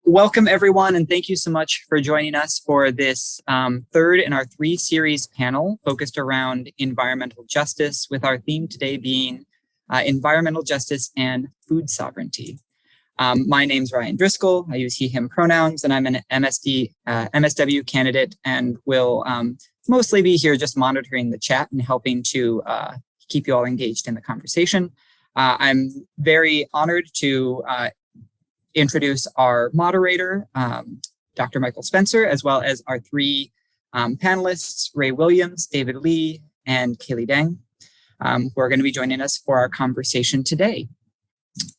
Welcome everyone, and thank you so much for joining us for this third in our three-series panel focused around environmental justice, with our theme today being environmental justice and food sovereignty. My name's Ryan Driscoll. I use he, him pronouns, and I'm an MSW candidate and will mostly be here just monitoring the chat and helping to keep you all engaged in the conversation. I'm very honored to introduce our moderator, Dr. Michael Spencer, as well as our three panelists, Ray Williams, David Lee, and Kaylee Deng, who are going to be joining us for our conversation today.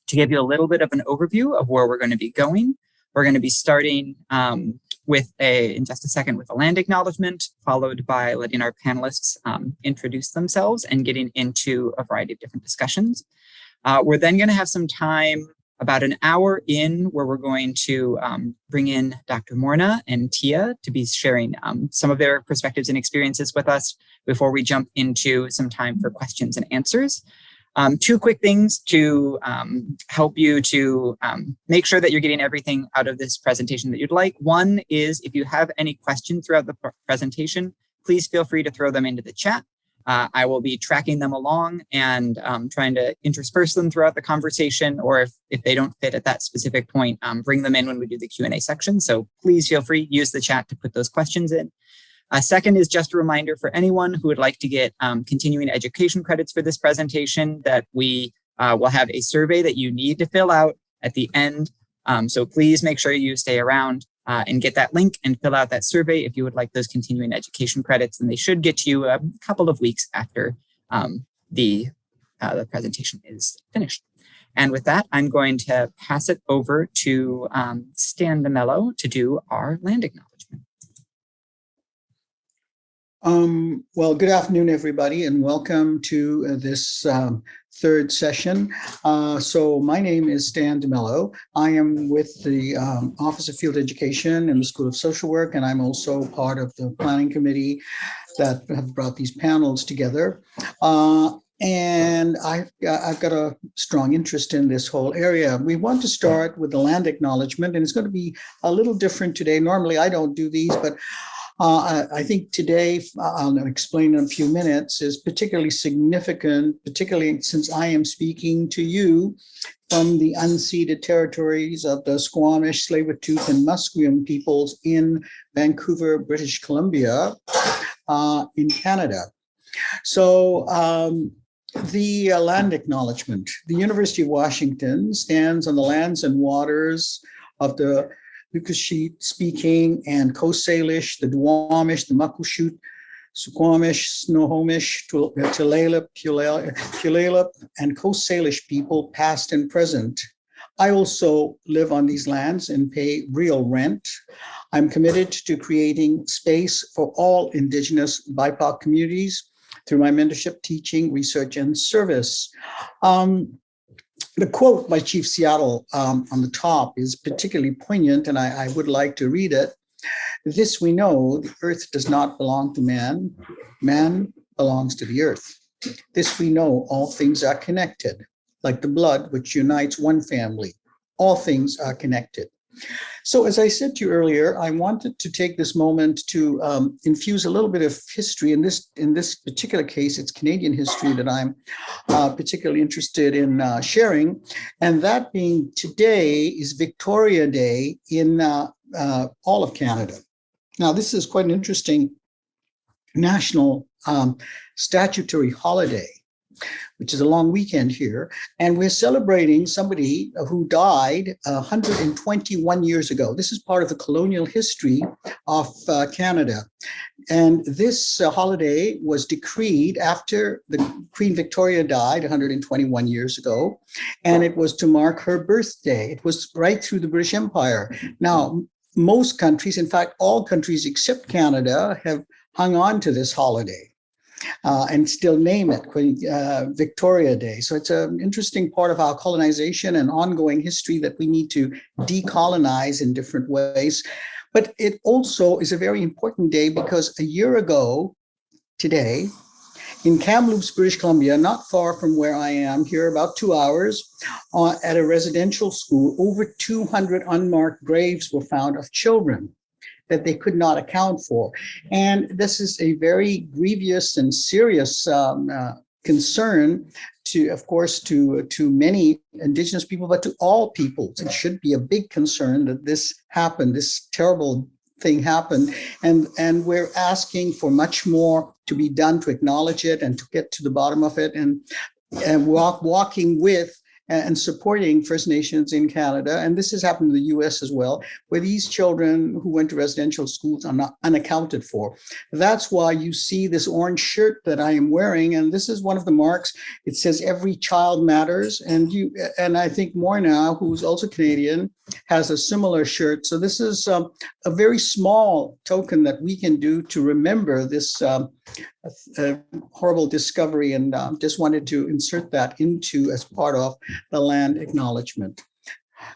To give you a little bit of an overview of where we're going to be going, we're going to be starting in just a second with a land acknowledgement, followed by letting our panelists introduce themselves and getting into a variety of different discussions. We're then going to have some time about an hour in where we're going to bring in Dr. Morna and Tia to be sharing some of their perspectives and experiences with us before we jump into some time for questions and answers. Two quick things to help you to make sure that you're getting everything out of this presentation that you'd like. One is, if you have any questions throughout the presentation, please feel free to throw them into the chat. I will be tracking them along and trying to intersperse them throughout the conversation, or if they don't fit at that specific point, bring them in when we do the Q&A section. So please feel free, use the chat to put those questions in. Second is just a reminder for anyone who would like to get continuing education credits for this presentation that we will have a survey that you need to fill out at the end. So please make sure you stay around and get that link and fill out that survey if you would like those continuing education credits, and they should get to you a couple of weeks after the presentation is finished. And with that, I'm going to pass it over to Stan DeMello to do our land acknowledgement. Well, good afternoon, everybody, and welcome to this third session. So my name is Stan DeMello. I am with the Office of Field Education in the School of Social Work, and I'm also part of the planning committee that have brought these panels together. And I've got a strong interest in this whole area. We want to start with the land acknowledgement, and it's going to be a little different today. Normally, I don't do these, but I think today, I'll explain in a few minutes, is particularly significant, particularly since I am speaking to you from the unceded territories of the Squamish, Tsleil-Waututh, and Musqueam peoples in Vancouver, British Columbia, in Canada. So the land acknowledgement. The University of Washington stands on the lands and waters of the Nukashit speaking and Coast Salish, the Duwamish, the Muckleshoot, Suquamish, Snohomish, Tulalip, Puyallup, and Coast Salish people, past and present. I also live on these lands and pay real rent. I'm committed to creating space for all Indigenous BIPOC communities through my mentorship, teaching, research, and service. The quote by Chief Seattle on the top is particularly poignant, and I would like to read it. This we know, the earth does not belong to man. Man belongs to the earth. This we know, all things are connected, like the blood which unites one family. All things are connected. So as I said to you earlier, I wanted to take this moment to infuse a little bit of history. In this particular case, it's Canadian history that I'm particularly interested in sharing. And that being, today is Victoria Day in all of Canada. Now, this is quite an interesting national statutory holiday, which is a long weekend here. And we're celebrating somebody who died 121 years ago. This is part of the colonial history of Canada. And this holiday was decreed after the Queen Victoria died 121 years ago. And it was to mark her birthday. It was right through the British Empire. Now, most countries, in fact, all countries except Canada, have hung on to this holiday. And still name it Victoria Day. So it's an interesting part of our colonization and ongoing history that we need to decolonize in different ways. But it also is a very important day because a year ago today, in Kamloops, British Columbia, not far from where I am here, about 2 hours, at a residential school, over 200 unmarked graves were found of children that they could not account for. And this is a very grievous and serious concern to, of course, to many Indigenous people, but to all peoples. It should be a big concern that this happened, this terrible thing happened. And we're asking for much more to be done to acknowledge it and to get to the bottom of it, and walking with and supporting First Nations in Canada. And this has happened in the US as well, where these children who went to residential schools are not unaccounted for. That's why you see this orange shirt that I am wearing. And this is one of the marks. It says every child matters. And I think Morna, who's also Canadian, has a similar shirt. So this is a very small token that we can do to remember this horrible discovery, and just wanted to insert that into as part of the land acknowledgement.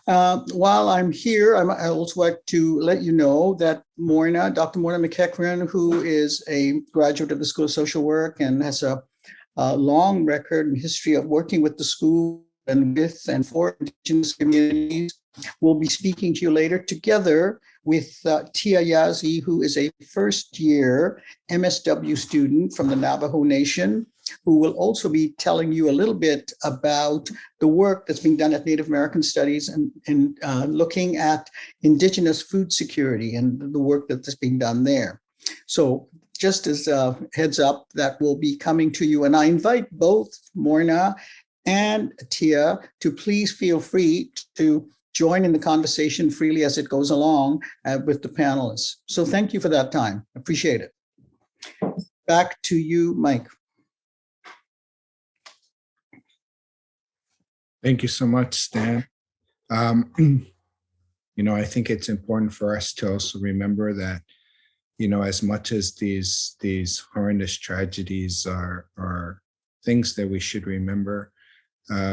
While I'm here, I also like to let you know that Dr. Morna McEachran, who is a graduate of the School of Social Work and has a long record and history of working with the school and with and for Indigenous communities, will be speaking to you later, together with Tia Yazzie, who is a first-year MSW student from the Navajo Nation, who will also be telling you a little bit about the work that's being done at Native American Studies and looking at Indigenous food security and the work that's being done there. So just as a heads up, that will be coming to you. And I invite both Morna and Tia to please feel free to join in the conversation freely as it goes along with the panelists. So thank you for that time. Appreciate it. Back to you, Mike. Thank you so much, Stan. I think it's important for us to also remember that, as much as these horrendous tragedies are things that we should remember,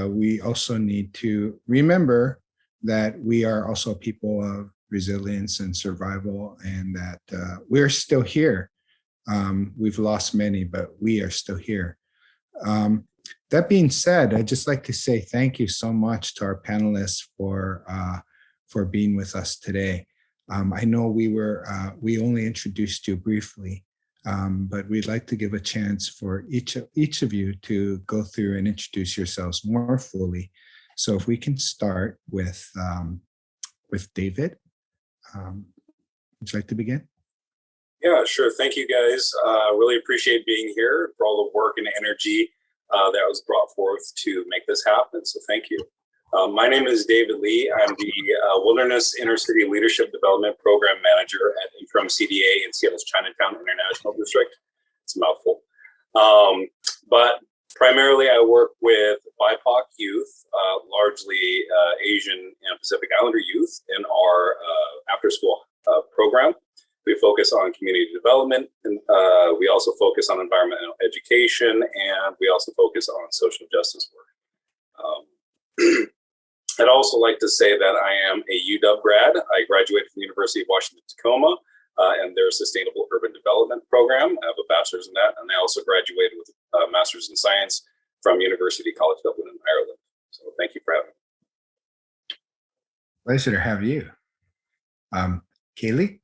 we also need to remember that we are also people of resilience and survival, and that we're still here. We've lost many, but we are still here. That being said, I'd just like to say thank you so much to our panelists for being with us today. I know we only introduced you briefly, but we'd like to give a chance for each of you to go through and introduce yourselves more fully. So if we can start with David, would you like to begin? Yeah, sure. Thank you, guys. Really appreciate being here, for all the work and energy that was brought forth to make this happen. So thank you. My name is David Lee. I'm the Wilderness Intercity Leadership Development Program Manager at Interim CDA in Seattle's Chinatown International District. It's a mouthful. But primarily, I work with BIPOC youth, largely Asian and Pacific Islander youth, in our after-school program. We focus on community development, and we also focus on environmental education, and we also focus on social justice work. I'd also like to say that I am a UW grad. I graduated from the University of Washington, Tacoma, and their Sustainable Urban Development Program. I have a bachelor's in that, and I also graduated with a master's in science from University College Dublin in Ireland. So thank you for having me. Pleasure to have you. Kaylee?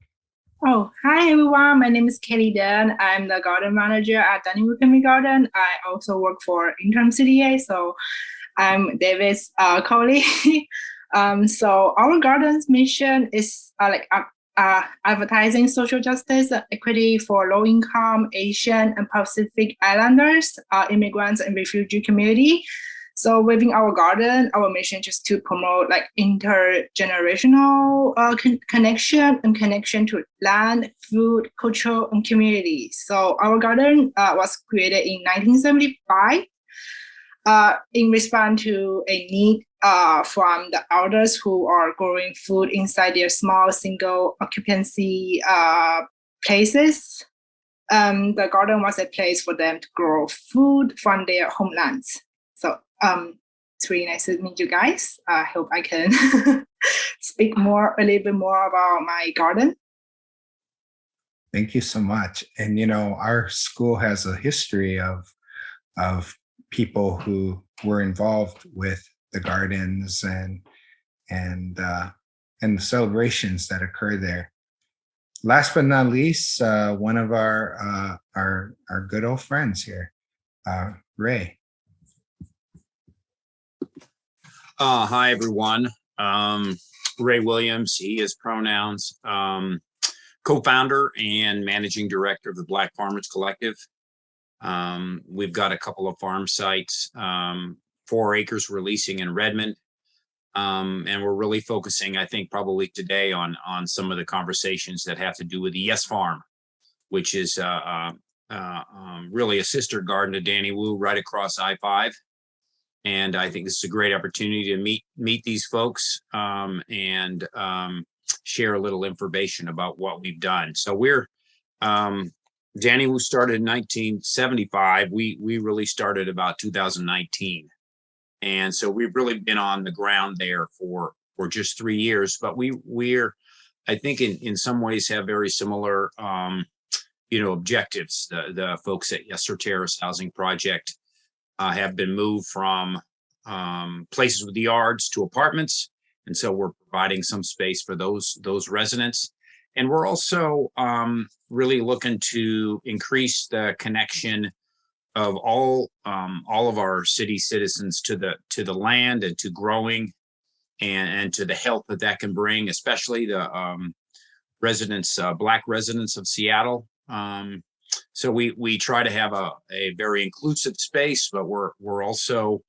Oh, hi everyone. My name is Kelly Dunn. I'm the garden manager at Dunning Community Garden. I also work for Interim CDA, so I'm David's colleague. So our garden's mission is advertising social justice and equity for low-income Asian and Pacific Islanders, immigrants and refugee community. So within our garden, our mission is just to promote intergenerational connection to land, food, culture, and community. So our garden was created in 1975 in response to a need from the elders who are growing food inside their small single occupancy places. The garden was a place for them to grow food from their homelands. So it's really nice to meet you guys. I hope I can speak a little bit more about my garden. Thank you so much. And our school has a history of of people who were involved with the gardens and the celebrations that occur there. Last but not least, one of our good old friends here, Ray. Hi, everyone. Ray Williams, he is pronouns, co-founder and managing director of the Black Farmers Collective. We've got a couple of farm sites, 4 acres we're leasing in Redmond. And we're really focusing, I think, probably today on some of the conversations that have to do with the Yes Farm, which is really a sister garden to Danny Wu right across I-5. And I think this is a great opportunity to meet these folks and share a little information about what we've done. So we're Danny Wu started in 1975. We really started about 2019. And so we've really been on the ground there for just 3 years, but we're, I think in some ways have very similar, objectives. The folks at Yesser Terrace Housing Project have been moved from places with yards to apartments. And so we're providing some space for those residents. And we're also really looking to increase the connection of all of our city citizens to the land and to growing and to the health that can bring, especially the residents, Black residents of Seattle. So we try to have a very inclusive space, but we're also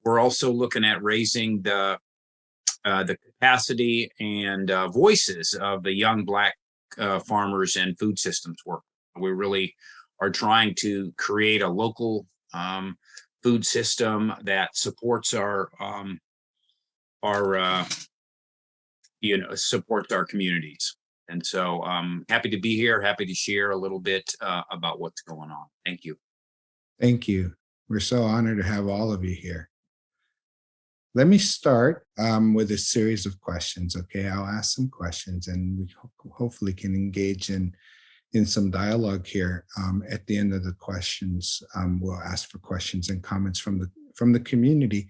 looking at raising the capacity and voices of the young Black farmers and food systems work. We really are trying to create a local food system that supports supports our communities. And so I'm happy to be here, happy to share a little bit about what's going on. Thank you. Thank you. We're so honored to have all of you here. Let me start with a series of questions. Okay, I'll ask some questions and we hopefully can engage in some dialogue here. At the end of the questions, we'll ask for questions and comments from the community.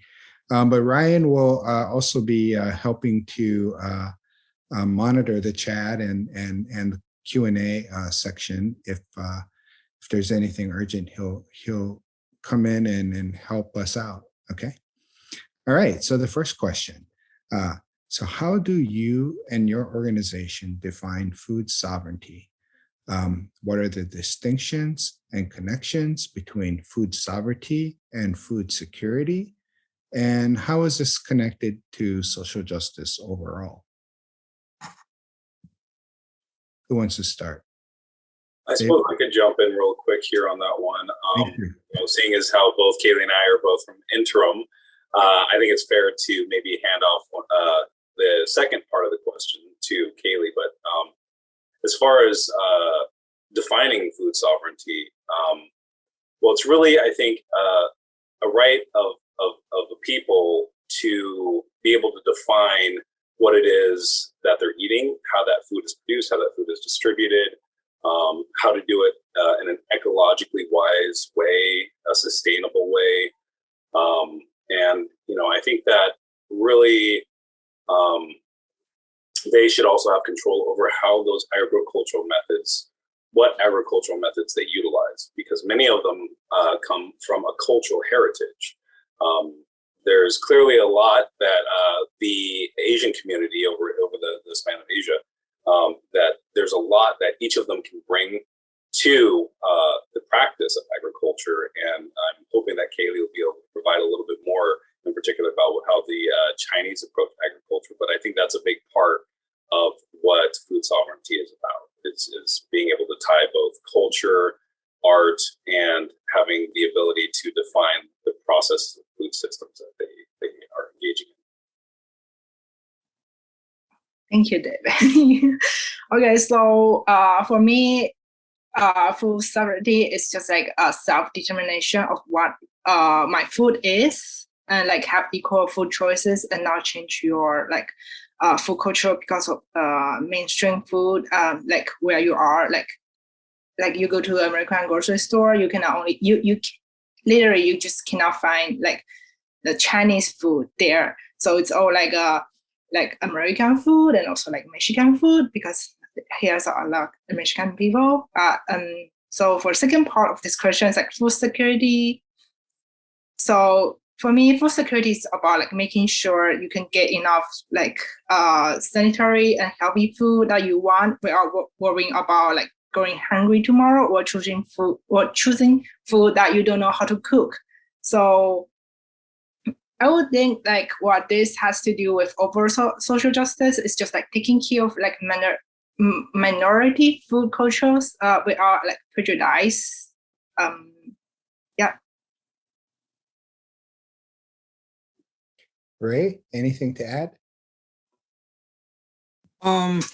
But Ryan will also be helping to monitor the chat and the Q&A section. If there's anything urgent, he'll come in and help us out. Okay. All right. So the first question. So how do you and your organization define food sovereignty? What are the distinctions and connections between food sovereignty and food security? And how is this connected to social justice overall? Who wants to start? I suppose I could jump in real quick here on that one. Seeing as how both Kaylee and I are both from Interim, I think it's fair to maybe hand off the second part of the question to Kaylee. But as far as defining food sovereignty, well, it's really, I think, a right of the people to be able to define what it is that they're eating, how that food is produced, how that food is distributed, how to do it in an ecologically wise way, a sustainable way. And, I think that really they should also have control over how those what agricultural methods they utilize, because many of them come from a cultural heritage. There's clearly a lot that the Asian community over the span of Asia, that there's a lot that each of them can bring to the practice of agriculture. And I'm hoping that Kaylee will be able to provide a little bit more in particular about how the Chinese approach agriculture. But I think that's a big part of what food sovereignty is about, is being able to tie both culture, art, and having the ability to define the process of food systems that they are engaging in. Thank you, David. Okay, so for me, food sovereignty is just like a self-determination of what my food is, and like have equal food choices and not change your food culture because of mainstream food, like where you are, like you go to an American grocery store, you cannot only literally you just cannot find like the Chinese food there. So it's all like American food and also like Mexican food, because here's a lot of Mexican people. So for the second part of this question is like food security. So for me, food security is about like making sure you can get enough like sanitary and healthy food that you want without worrying about like going hungry tomorrow or choosing food that you don't know how to cook. So I would think like what this has to do with overall social justice is just like taking care of like minority food cultures without like prejudice. Yeah. Ray, anything to add?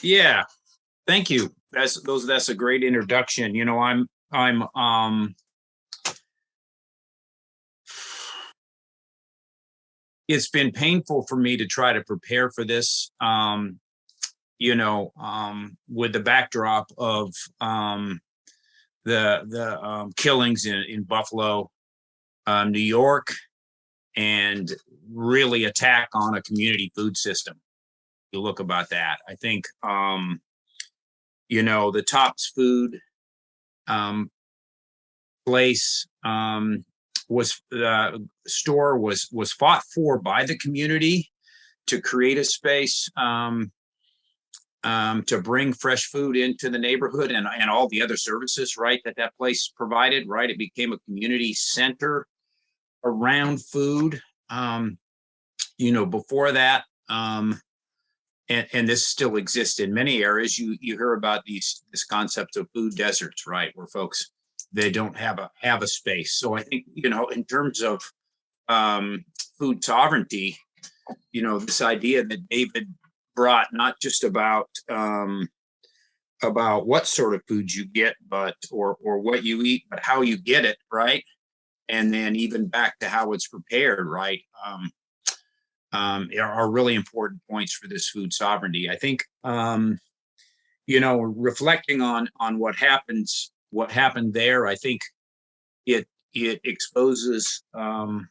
Yeah, thank you. That's a great introduction. You know, it's been painful for me to try to prepare for this, you know, with the backdrop of the killings in Buffalo, New York, and really attack on a community food system. You look about that. I think, you know, the Tops Food place store was fought for by the community to create a space to bring fresh food into the neighborhood and all the other services, right, that place provided, right? It became a community center around food. You know, before that, and this still exists in many areas. You hear about this concept of food deserts, right, where folks, they don't have a space. So I think, you know, in terms of food sovereignty, you know, this idea that David brought, not just about what sort of food you get, but or what you eat, but how you get it, right? And then even back to how it's prepared, right? Are really important points for this food sovereignty. I think, you know, reflecting on what happened there, I think it exposes, you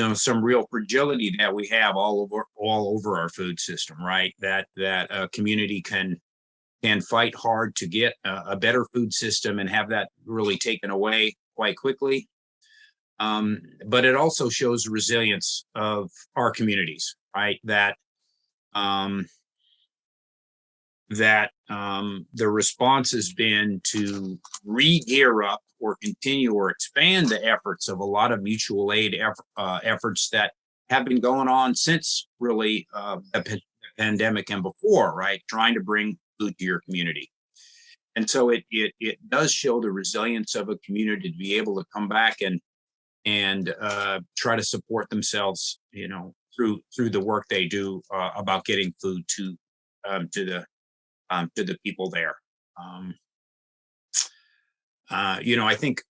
know, some real fragility that we have all over our food system, right? That a community can fight hard to get a better food system and have that really taken away quite quickly. But it also shows the resilience of our communities, right? That the response has been to re-gear up or continue or expand the efforts of a lot of mutual aid efforts that have been going on since really the pandemic and before, right? Trying to bring food to your community. And so it does show the resilience of a community to be able to come back and try to support themselves, you know, through the work they do about getting food to the people there. You know, I think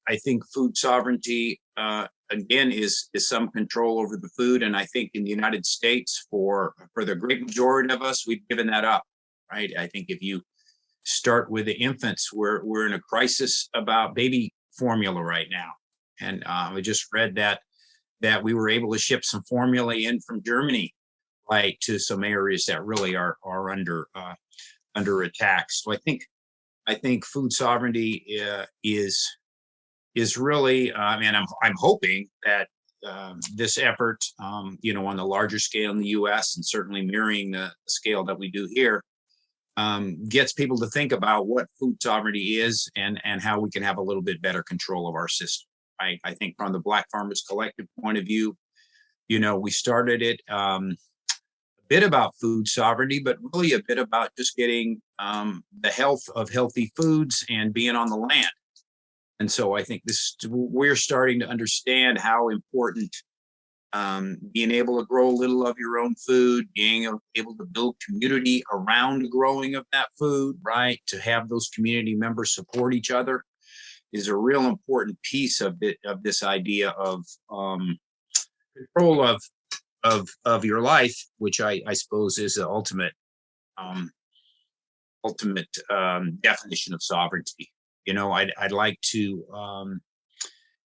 food sovereignty again is some control over the food, and I think in the United States, for the great majority of us, we've given that up, right? I think if you start with the infants, we're in a crisis about baby formula right now. And I just read that we were able to ship some formula in from Germany, right, to some areas that really are under attack. So I think food sovereignty is really. I mean, I'm hoping that this effort, you know, on the larger scale in the U.S. and certainly mirroring the scale that we do here, gets people to think about what food sovereignty is and how we can have a little bit better control of our system. I think from the Black Farmers Collective point of view, you know, we started it a bit about food sovereignty, but really a bit about just getting the health of healthy foods and being on the land. And so I think we're starting to understand how important being able to grow a little of your own food, being able to build community around the growing of that food, right? To have those community members support each other is a real important piece of this idea of control of your life, which I suppose is the ultimate definition of sovereignty. You know, I'd like to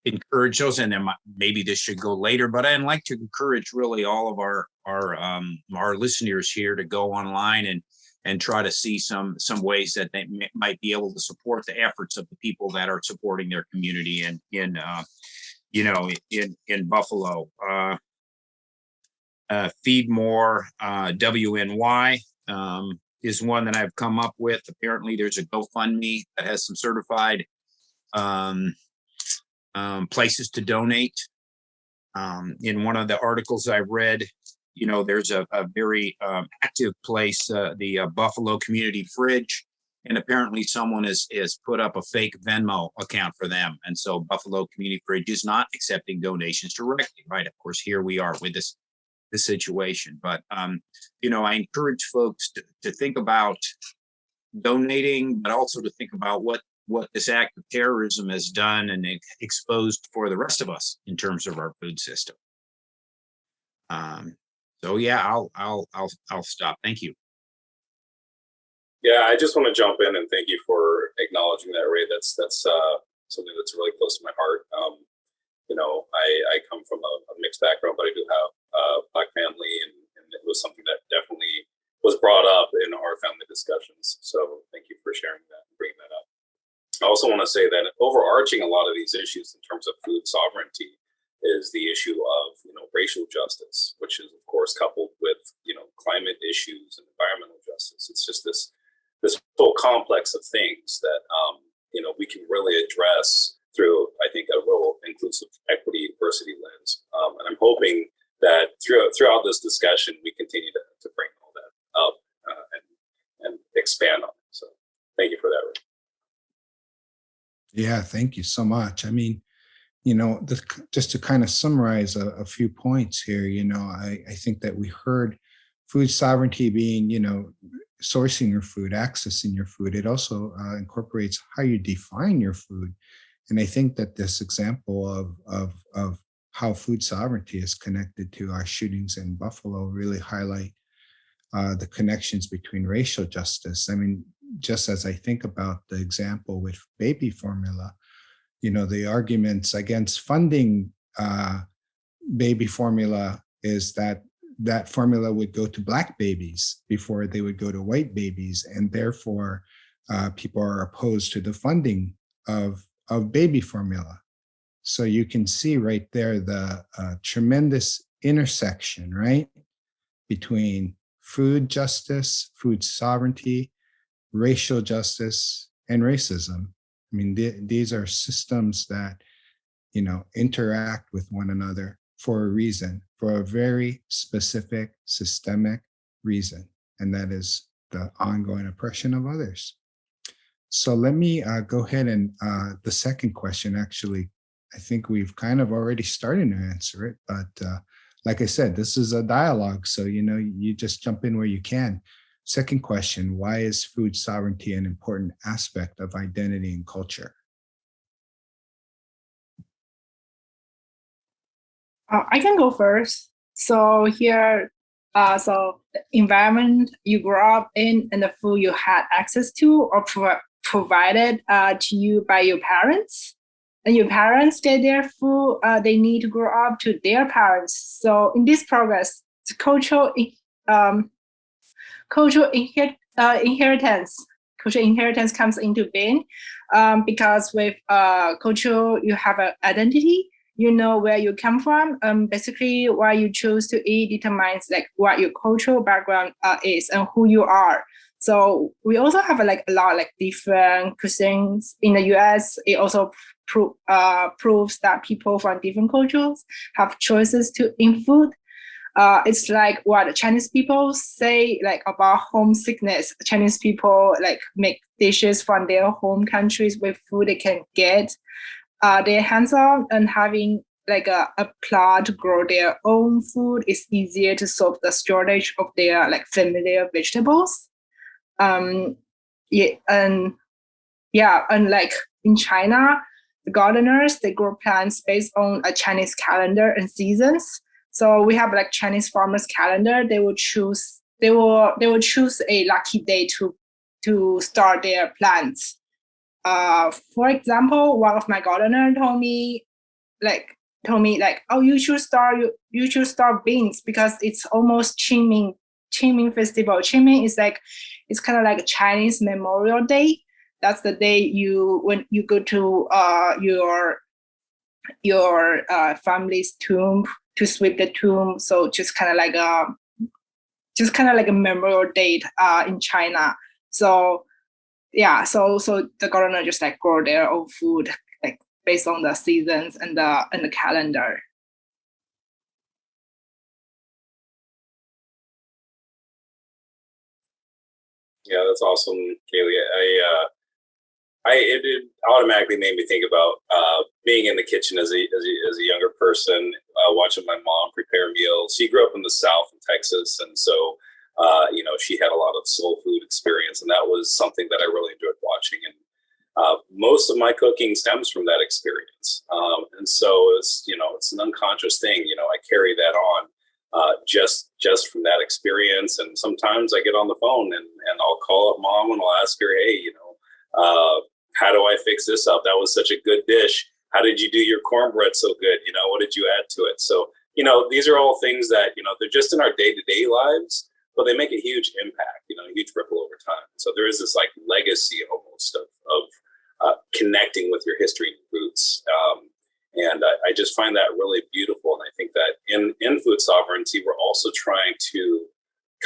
encourage those, and then maybe this should go later, but I'd like to encourage really all of our listeners here to go online and try to see some ways that they might be able to support the efforts of the people that are supporting their community in Buffalo. Feed More WNY is one that I've come up with. Apparently there's a GoFundMe that has some certified places to donate. In one of the articles I read, there's a very active place, the Buffalo Community Fridge, and apparently someone has put up a fake Venmo account for them. And so Buffalo Community Fridge is not accepting donations directly, right? Of course, here we are with this situation. But, I encourage folks to think about donating, but also to think about what this act of terrorism has done and exposed for the rest of us in terms of our food system. So yeah, I'll stop. Thank you. Yeah, I just want to jump in and thank you for acknowledging that, Ray. That's something that's really close to my heart. I come from a mixed background, but I do have a Black family, and it was something that definitely was brought up in our family discussions. So thank you for sharing that and bringing that up. I also want to say that overarching a lot of these issues in terms of food sovereignty is the issue of racial justice, which is of course coupled with climate issues and environmental justice. It's just this whole complex of things that we can really address through, I think, a real inclusive equity diversity lens. And I'm hoping that throughout this discussion we continue to bring all that up and expand on it. So thank you for that, Rick. Yeah, thank you so much. I mean, just to kind of summarize a few points here, I think that we heard food sovereignty being, sourcing your food, accessing your food. It also incorporates how you define your food. And I think that this example of how food sovereignty is connected to our shootings in Buffalo really highlight the connections between racial justice. I mean, just as I think about the example with baby formula, the arguments against funding baby formula is that formula would go to Black babies before they would go to white babies. And therefore, people are opposed to the funding of baby formula. So you can see right there the tremendous intersection, right, between food justice, food sovereignty, racial justice, and racism. I mean, these are systems that, interact with one another for a reason, for a very specific systemic reason, and that is the ongoing oppression of others. So let me go ahead and the second question, actually, I think we've kind of already started to answer it, but like I said, this is a dialogue. So, you just jump in where you can. Second question, why is food sovereignty an important aspect of identity and culture? I can go first. So here, so the environment you grew up in and the food you had access to or provided to you by your parents. And your parents get their food, they need to grow up to their parents. So in this progress, the cultural inheritance comes into being because with culture, you have an identity. You know where you come from. Basically, what you choose to eat determines what your cultural background is and who you are. So we also have a lot different cuisines in the US. It also proves that people from different cultures have choices in food. It's like what Chinese people say about homesickness. Chinese people make dishes from their home countries with food they can get their hands on, and having a plot to grow their own food is easier to solve the shortage of their familiar vegetables. And in China, the gardeners, they grow plants based on a Chinese calendar and seasons. So we have Chinese farmers calendar. They will choose a lucky day to start their plants. For example, one of my gardeners told me like told me like, oh, you should start beans because it's almost Qingming festival. Qingming is like, it's kind of like a Chinese Memorial Day. That's the day when you go to your family's tomb to sweep the tomb. So just kind of like a Memorial Day in China. So yeah, so the gardener just like grow their own food like based on the seasons and the calendar. Yeah, that's awesome, Kaylee. It automatically made me think about being in the kitchen as a younger person, watching my mom prepare meals. She grew up in the South in Texas, and so she had a lot of soul food experience, and that was something that I really enjoyed watching. And most of my cooking stems from that experience, and so it's an unconscious thing. I carry that on. Just from that experience, and sometimes I get on the phone and I'll call up mom and I'll ask her, hey, how do I fix this up? That was such a good dish. How did you do your cornbread so good? What did you add to it? So these are all things that they're just in our day-to-day lives, but they make a huge impact, a huge ripple over time. So there is this like legacy almost of connecting with your history and roots. And I just find that really beautiful. And I think that in food sovereignty, we're also trying to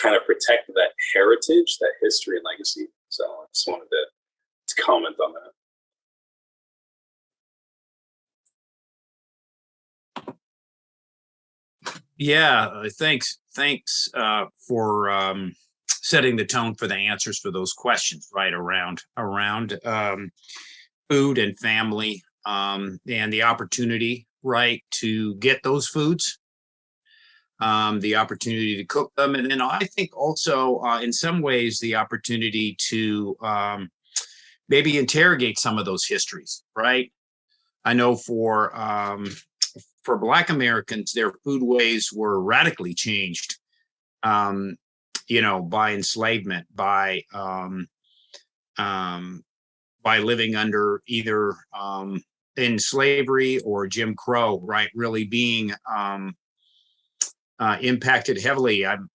kind of protect that heritage, that history and legacy. So I just wanted to comment on that. Yeah, thanks for setting the tone for the answers for those questions, right, around food and family, and the opportunity, right, to get those foods, the opportunity to cook them, and then I think also in some ways the opportunity to maybe interrogate some of those histories, right? I know for Black Americans, their food ways were radically changed, by enslavement, by living under either in slavery or Jim Crow, right? Really being impacted heavily. I'm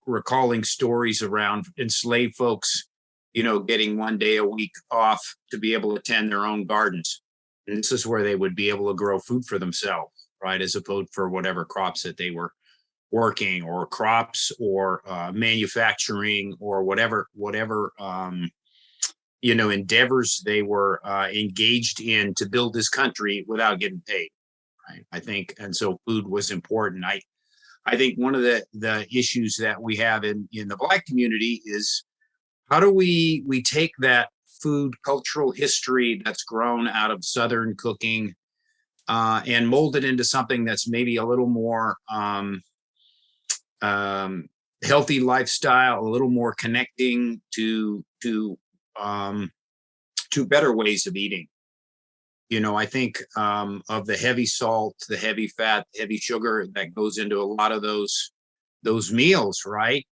recalling stories around enslaved folks, getting one day a week off to be able to tend their own gardens. And this is where they would be able to grow food for themselves, right? As opposed for whatever crops that they were working, or crops, or manufacturing, or whatever endeavors they were engaged in to build this country without getting paid, right? I think, and so food was important. I think one of the issues that we have in the Black community is, how do we take that food cultural history that's grown out of Southern cooking and mold it into something that's maybe a little more healthy lifestyle, a little more connecting to better ways of eating. I think of the heavy salt, the heavy fat, the heavy sugar that goes into a lot of those meals, right?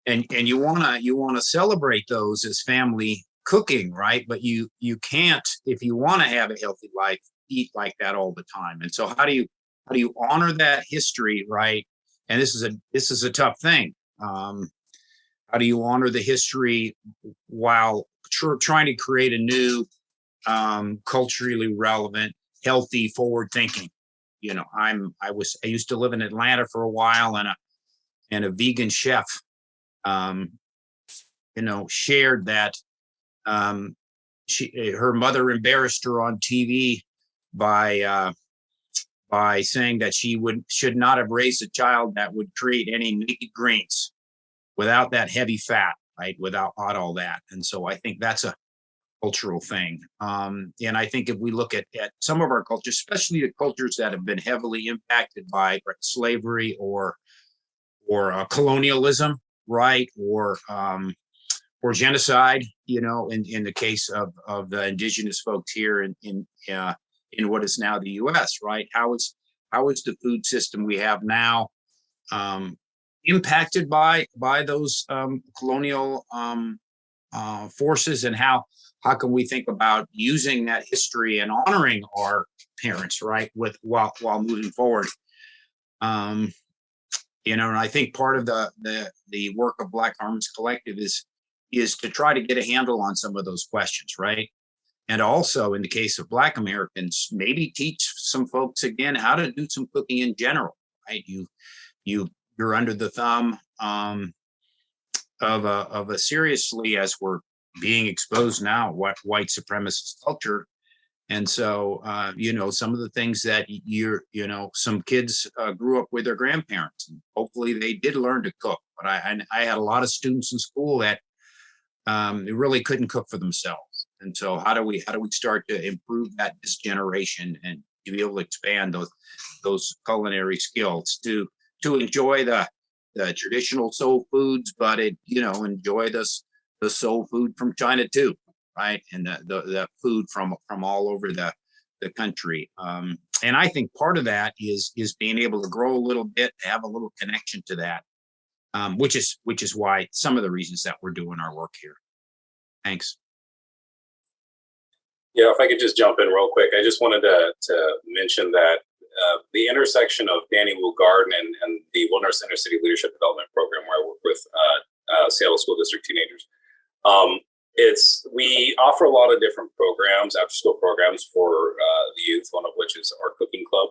And you wanna celebrate those as family cooking, right? But you can't, if you want to have a healthy life, eat like that all the time. And so how do you honor that history, right? And this is a tough thing. How do you honor the history while trying to create a new, culturally relevant, healthy, forward thinking? I used to live in Atlanta for a while, and a vegan chef, shared that her mother embarrassed her on TV by saying that she should not have raised a child that would create any naked greens without that heavy fat, right? Without all that. And so I think that's a cultural thing. And I think if we look at some of our cultures, especially the cultures that have been heavily impacted by slavery or colonialism, right? Or genocide, in the case of the indigenous folks here in what is now the U.S., right? How is the food system we have now impacted by those colonial forces, and how can we think about using that history and honoring our parents, right, while moving forward. And I think part of the work of Black Farmers Collective is to try to get a handle on some of those questions, right? And also, in the case of Black Americans, maybe teach some folks again how to do some cooking in general, right? You're under the thumb of a seriously, as we're being exposed now, white supremacist culture. And so, some of the things that some kids grew up with their grandparents, and hopefully they did learn to cook. But I had a lot of students in school that really couldn't cook for themselves. And so how do we start to improve that this generation and to be able to expand those culinary skills to enjoy the traditional soul foods, but enjoy the soul food from China too, right? And the food from all over the country. And I think part of that is being able to grow a little bit, have a little connection to that, which is why some of the reasons that we're doing our work here. Thanks. Yeah, if I could just jump in real quick, I just wanted to mention that the intersection of Danny Wu Garden and the Wilderness Inner City Leadership Development Program, where I work with Seattle School District teenagers, we offer a lot of different programs, after school programs for the youth, one of which is our cooking club.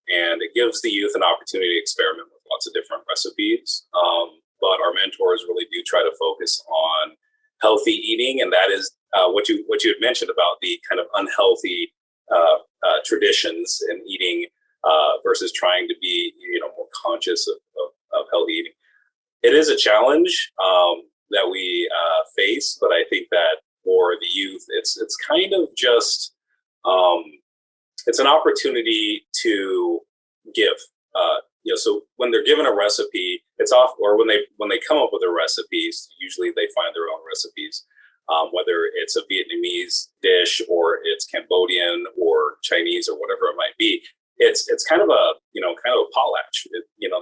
And it gives the youth an opportunity to experiment with lots of different recipes. But our mentors really do try to focus on healthy eating, and that is what you had mentioned about the kind of unhealthy traditions in eating versus trying to be more conscious of healthy eating. It is a challenge that we face, but I think that for the youth, it's kind of just it's an opportunity to give. So when they're given a recipe, it's off, or when they come up with their recipes, usually they find their own recipes, whether it's a Vietnamese dish or it's Cambodian or Chinese or whatever it might be. It's kind of a potlatch.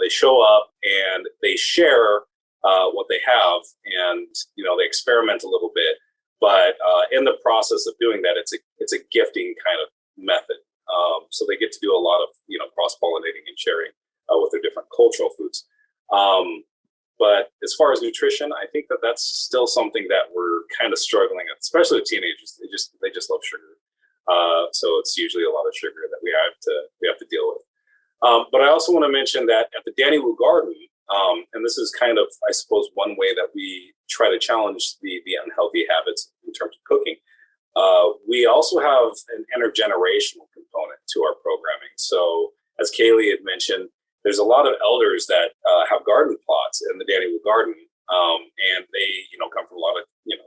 They show up and they share what they have, and they experiment a little bit. But in the process of doing that, it's a gifting kind of method. So they get to do a lot of cross-pollinating and sharing with their different cultural foods. But as far as nutrition, I think that's still something that we're kind of struggling with, especially with teenagers. They just love sugar. So it's usually a lot of sugar that we have to deal with. But I also want to mention that at the Danny Wu Garden, and this is kind of, I suppose, one way that we try to challenge the unhealthy habits in terms of cooking. We also have an intergenerational component to our programming. So as Kaylee had mentioned, there's a lot of elders that have garden plots in the Danny Wu Garden, and they come from a lot of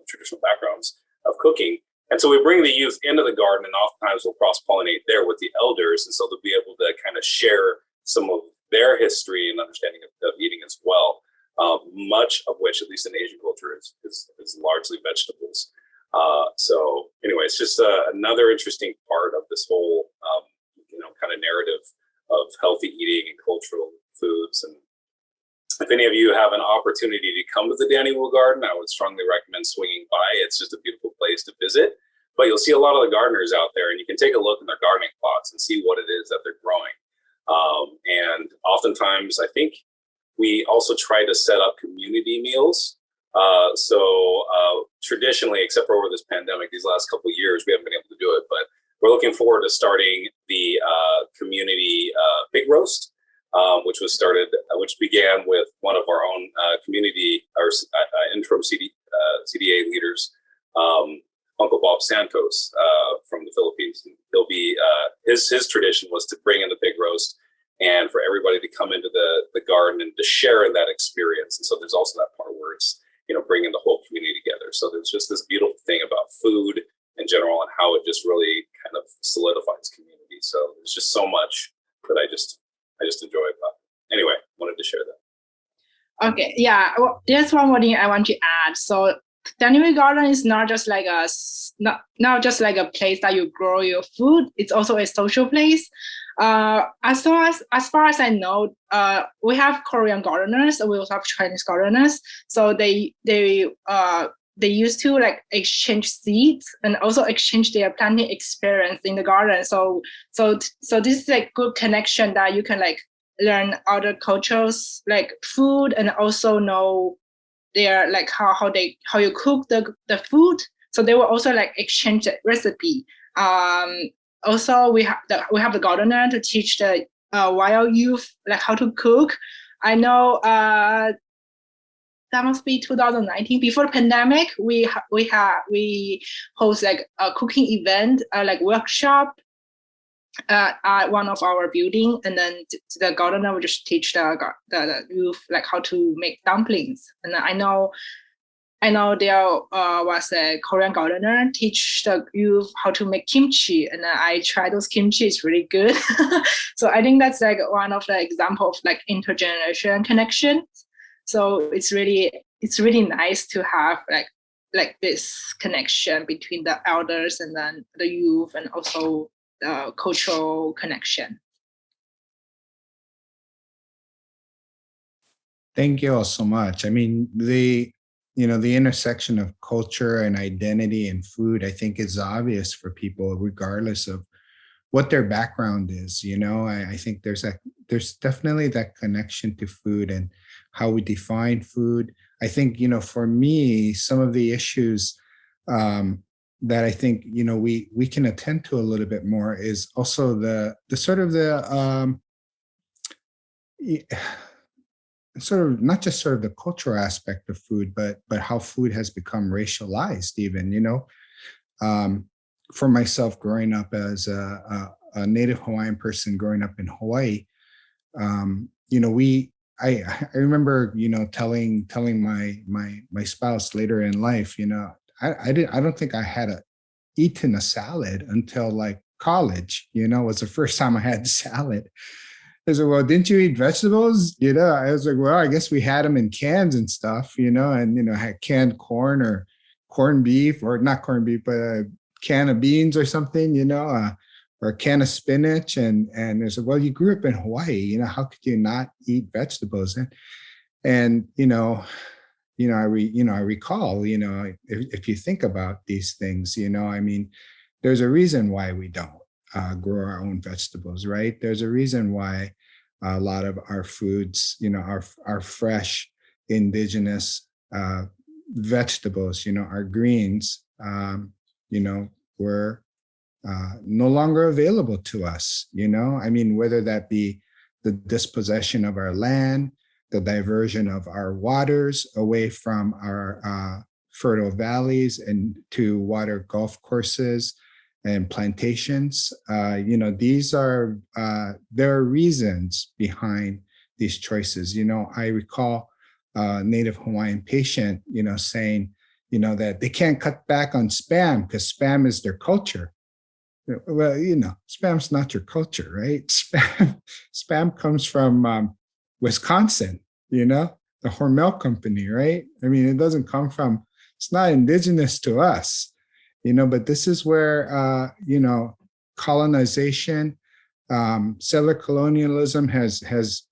traditional backgrounds of cooking. And so we bring the youth into the garden, and oftentimes we'll cross-pollinate there with the elders, and so they'll be able to kind of share some of their history and understanding of eating as well. Much of which, at least in Asian culture, is largely vegetables. So anyway, it's just another interesting part of this whole kind of narrative of healthy eating and cultural foods. And if any of you have an opportunity to come to the Danny Wu Garden, I would strongly recommend swinging by. It's just a beautiful place to visit. But you'll see a lot of the gardeners out there, and you can take a look in their gardening plots and see what it is that they're growing. And oftentimes, I think we also try to set up community meals. So traditionally, except for over this pandemic, these last couple of years, we haven't been able to do it, but we're looking forward to starting the community pig roast, which began with one of our own community, our interim CDA leaders, Uncle Bob Santos from the Philippines. And he'll be his tradition was to bring in the pig roast and for everybody to come into the garden and to share in that experience. And so there's also that part where it's bringing the whole community together. So there's just this beautiful thing about food in general and how it just really kind of solidifies community. So there's just so much that I just enjoy about it. Anyway, wanted to share that. Okay, yeah. Well, there's one more thing I want to add. So Danny Wu Garden is not just like a place that you grow your food. It's also a social place. As far as I know, we have Korean gardeners. We also have Chinese gardeners. So they they used to like exchange seeds and also exchange their planting experience in the garden. So this is like good connection that you can like learn other cultures like food and also know their like how you cook the food. So they will also like exchange the recipe. Also we have the gardener to teach the wild youth like how to cook. I know that must be 2019. Before the pandemic, we host like a cooking event, like workshop at one of our building, and then the gardener would just teach the youth like how to make dumplings. And I know there was a Korean gardener teach the youth how to make kimchi, and I tried those kimchi. It's really good. So I think that's like one of the example of like intergeneration connection. So it's really nice to have like this connection between the elders and then the youth, and also the cultural connection. Thank you all so much. I mean, the intersection of culture and identity and food, I think is obvious for people regardless of what their background is. I think there's definitely that connection to food and how we define food. I think, for me, some of the issues that I think, we can attend to a little bit more is also the sort of not just sort of the cultural aspect of food, but how food has become racialized even, for myself growing up as a Native Hawaiian person growing up in Hawaii, I remember, telling my spouse later in life, I don't think I had eaten a salad until like college, was the first time I had salad. I said, well, didn't you eat vegetables? I was like, well, I guess we had them in cans and stuff, and, had canned corn or corned beef, or not corned beef, but a can of beans or something, or a can of spinach. And they said, well, you grew up in Hawaii, how could you not eat vegetables? And I recall, if you think about these things, I mean, there's a reason why we don't grow our own vegetables, right? There's a reason why a lot of our foods, our fresh indigenous vegetables, our greens, were no longer available to us. I mean, whether that be the dispossession of our land, the diversion of our waters away from our fertile valleys and to water golf courses and plantations. There are reasons behind these choices. I recall a Native Hawaiian patient, saying, that they can't cut back on Spam because Spam is their culture. Well, Spam's not your culture, right? Spam comes from Wisconsin, the Hormel Company, right? I mean, it doesn't come from, it's not indigenous to us. But this is where, colonization, settler colonialism has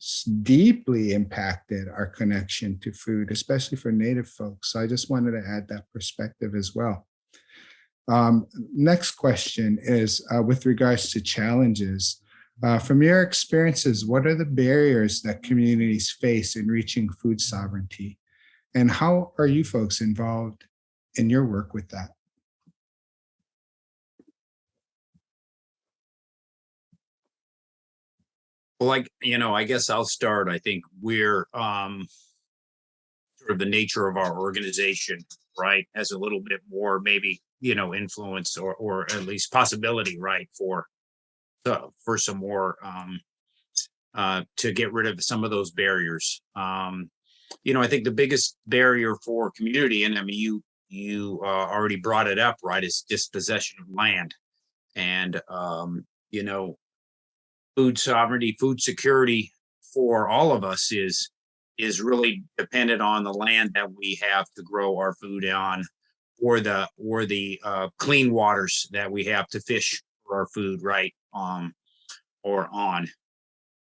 deeply impacted our connection to food, especially for Native folks. So I just wanted to add that perspective as well. Next question is with regards to challenges. From your experiences, what are the barriers that communities face in reaching food sovereignty? And how are you folks involved in your work with that? Well, I guess I'll start. I think we're sort of the nature of our organization, right, has a little bit more maybe, influence or at least possibility, right, for some more to get rid of some of those barriers. I think the biggest barrier for community, and I mean, you already brought it up, right, is dispossession of land. And, food sovereignty, food security for all of us is really dependent on the land that we have to grow our food on, or the clean waters that we have to fish for our food, right? Or on.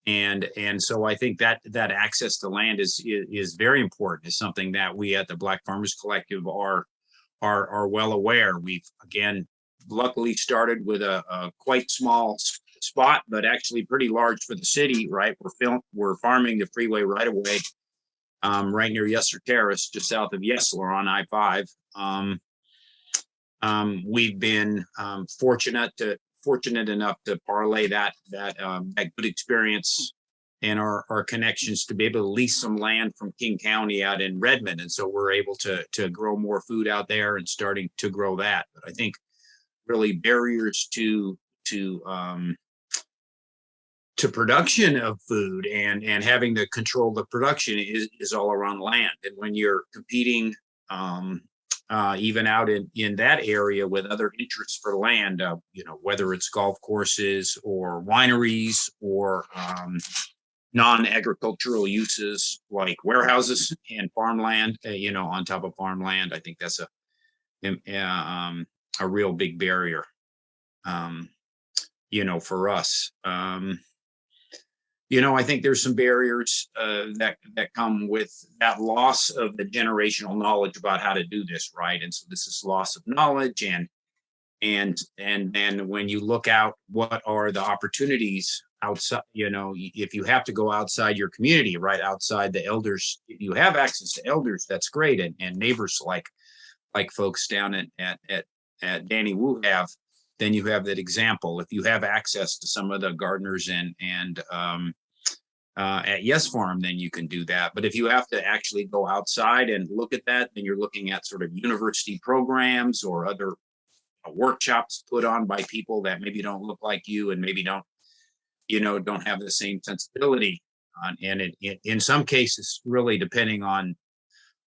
And so I think that access to land is very important. Is something that we at the Black Farmers Collective are are well aware. We've again luckily started with a quite small spot, but actually pretty large for the city. Right, we're farming the freeway right away, right near Yesler Terrace, just south of Yesler on I-5. We've been fortunate enough to parlay that good experience and our connections to be able to lease some land from King County out in Redmond, and so we're able to grow more food out there and starting to grow that. But I think really barriers to production of food and having to control the production is all around land. And when you're competing even out in that area with other interests for land, whether it's golf courses or wineries or non-agricultural uses like warehouses and farmland, on top of farmland, I think that's a real big barrier, for us. I think there's some barriers that come with that loss of the generational knowledge about how to do this, right? And so this is loss of knowledge, and then when you look out, what are the opportunities outside? If you have to go outside your community, right, outside the elders, if you have access to elders, that's great, and neighbors like folks down at Danny Wu have. Then you have that example. If you have access to some of the gardeners and at Yes Farm, then you can do that. But if you have to actually go outside and look at that, then you're looking at sort of university programs or other workshops put on by people that maybe don't look like you and maybe don't have the same sensibility. And in some cases, really depending on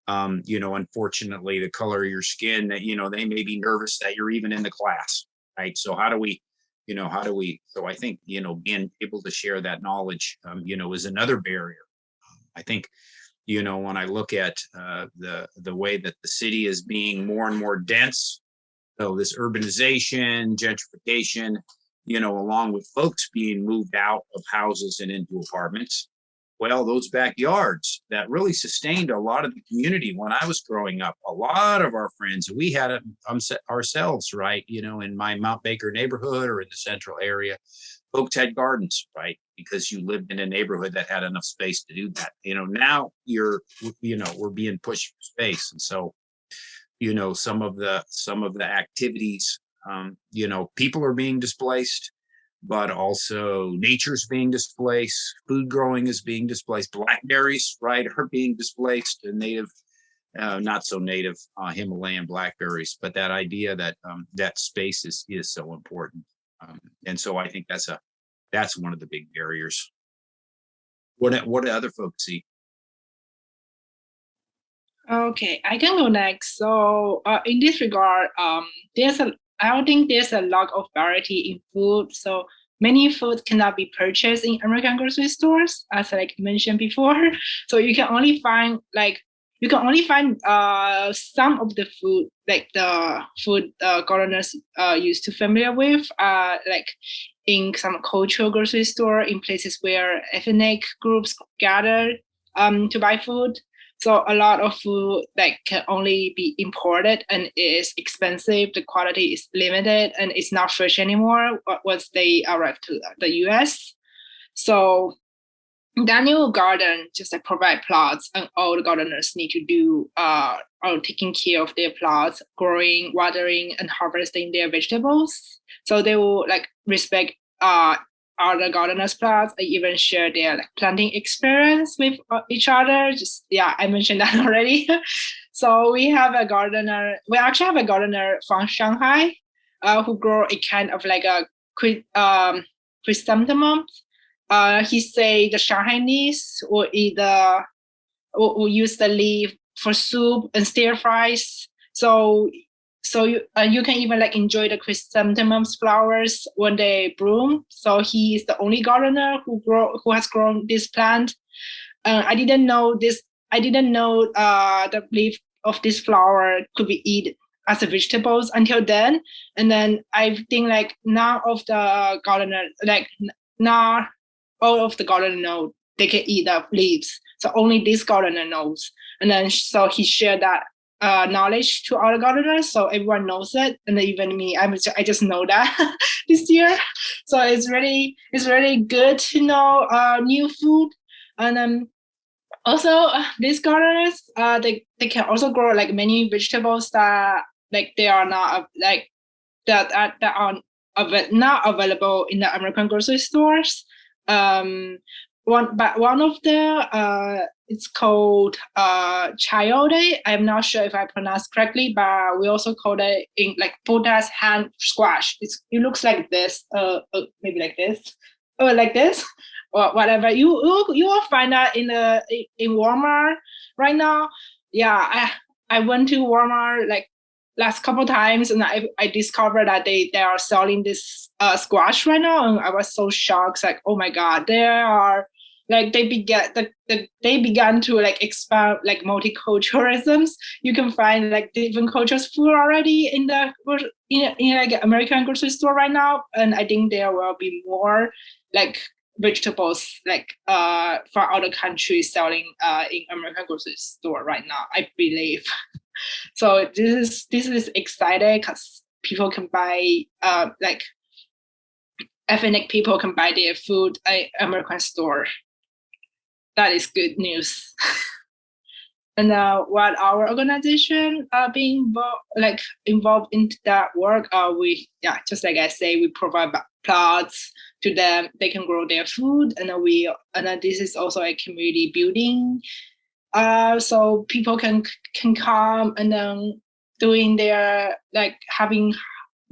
unfortunately the color of your skin, that they may be nervous that you're even in the class. Right. So so I think, being able to share that knowledge, is another barrier. I think, when I look at the way that the city is being more and more dense, so this urbanization, gentrification, along with folks being moved out of houses and into apartments, well, those backyards that really sustained a lot of the community when I was growing up. A lot of our friends, we had it ourselves, right? In my Mount Baker neighborhood or in the central area, folks had gardens, right? Because you lived in a neighborhood that had enough space to do that. Now we're being pushed for space. And so, some of the activities, people are being displaced, but also nature's being displaced, food growing is being displaced, blackberries, right, are being displaced, and native, not so native Himalayan blackberries, but that idea that that space is so important. And so I think that's one of the big barriers. What do other folks see? Okay, I can go next. So in this regard, I don't think there's a lot of variety in food. So many foods cannot be purchased in American grocery stores, as I mentioned before. So you can only find some of the food, like the food gardeners used to familiar with, like in some cultural grocery store, in places where ethnic groups gather to buy food. So a lot of food that can only be imported and is expensive. The quality is limited and it's not fresh anymore once they arrive to the US. So Daniel Garden just provide plots, and all the gardeners need to do are taking care of their plots, growing, watering, and harvesting their vegetables. So they will respect other gardeners' plots. I even share their planting experience with each other. I mentioned that already. So we have a gardener. We actually have a gardener from Shanghai who grow a kind of a chrysanthemum. He say the Shanghainese will use the leaf for soup and stir fries. So you can even enjoy the chrysanthemum's flowers when they bloom. So he is the only gardener who has grown this plant. I didn't know this. I didn't know the leaf of this flower could be eaten as a vegetables until then. And then I think none of the gardener not all of the gardener know they can eat the leaves. So only this gardener knows. And then so he shared that knowledge to other gardeners, so everyone knows it, and even me, I just know that this year. So it's really good to know new food, and also these gardeners they can also grow like many vegetables that like they are not that are not available in the American grocery stores. One of the it's called chayote. I'm not sure if I pronounced correctly, but we also call it in like potash hand squash. It looks like this, maybe like this, or like this, or whatever. You will find that in Walmart right now. Yeah, I went to Walmart like last couple times, and I discovered that they are selling this squash right now, and I was so shocked. Like, oh my god, they are like they began to like expand like multiculturalisms. You can find like different cultures food already in the in like American grocery store right now, and I think there will be more like vegetables like from other countries selling in American grocery store right now, I believe. So this is exciting because people can buy like ethnic people can buy their food at American store. That is good news. And what our organization being involved into that work, we just like I say, we provide plots to them. They can grow their food, and this is also a community building. So people can come and then doing their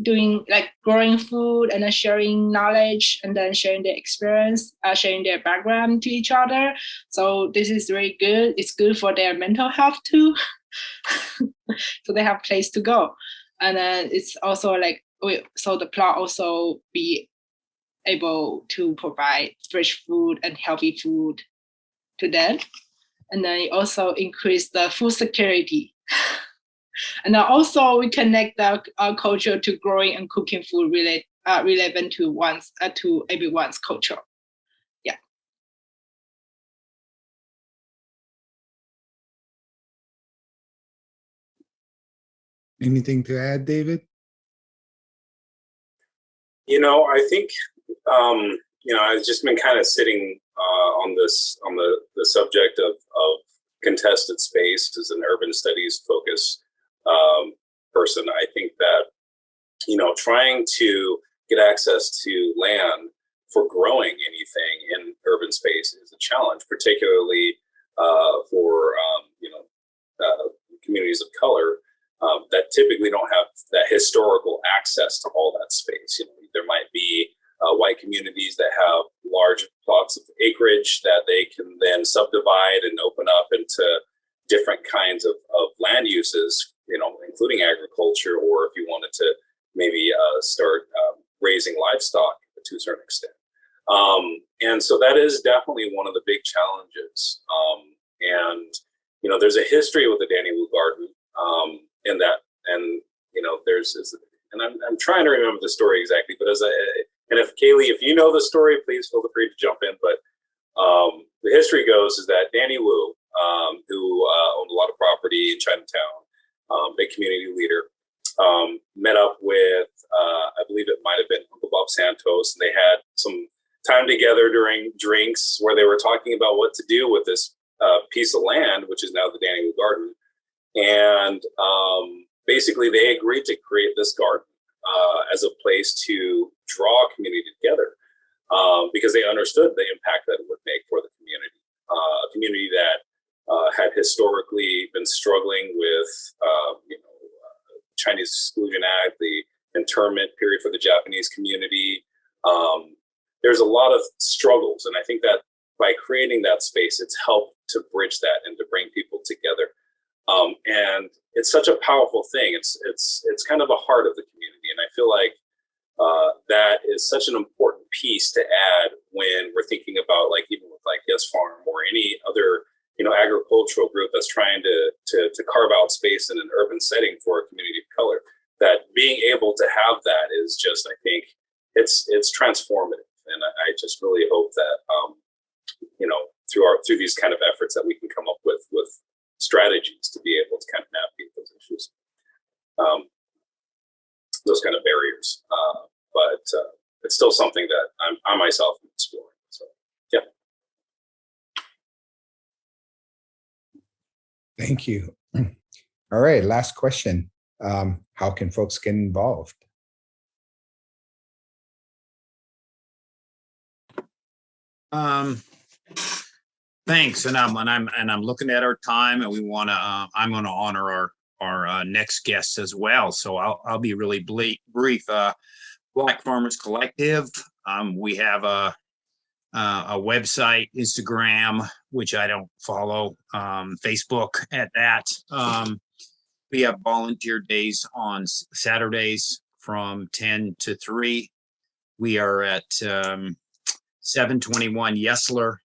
doing growing food and then sharing knowledge and then sharing their experience, sharing their background to each other. So this is very good. It's good for their mental health too. So they have place to go. And then it's also so the plot also be able to provide fresh food and healthy food to them. And then it also increase the food security. And then also we connect our culture to growing and cooking food relevant to everyone's culture. Yeah. Anything to add, David? I think I've just been kind of sitting on the subject of contested space as an urban studies focus person. I think that trying to get access to land for growing anything in urban space is a challenge, particularly for communities of color that typically don't have that historical access to all that space. There might be white communities that have large plots of acreage that they can then subdivide and open up into different kinds of land uses, including agriculture, or if you wanted to maybe start raising livestock to a certain extent. And so that is definitely one of the big challenges. And there's a history with the Danny Wu Garden in that, and I'm trying to remember the story exactly, but and if Kaylee, if you know the story, please feel free to jump in. But the history goes is that Danny Wu, who owned a lot of property in Chinatown, big community leader, met up with, I believe it might have been Uncle Bob Santos, and they had some time together during drinks where they were talking about what to do with this piece of land, which is now the Danny Wu Garden. And basically they agreed to create this garden as a place to draw a community together because they understood the impact that it would make for the community. A community that had historically been struggling with, Chinese Exclusion Act, the internment period for the Japanese community. There's a lot of struggles, and I think that by creating that space, it's helped to bridge that and to bring people together. And it's such a powerful thing. It's kind of a heart of the community, and I feel like that is such an important piece to add when we're thinking about even with Yes Farm or any other agricultural group that's trying to carve out space in an urban setting for a community of color. That being able to have that is just, I think, it's transformative, and I just really hope that through these kind of efforts that we can come up with strategies to be able to kind of navigate those years. But it's still something that I myself am exploring. So, yeah. Thank you. All right, last question. How can folks get involved? Thanks, and I'm looking at our time, and I'm going to honor our next guests as well. So I'll be really brief. Black Farmers Collective. We have a website, Instagram, which I don't follow, Facebook at that. We have volunteer days on Saturdays from 10 to 3. We are at 721 Yesler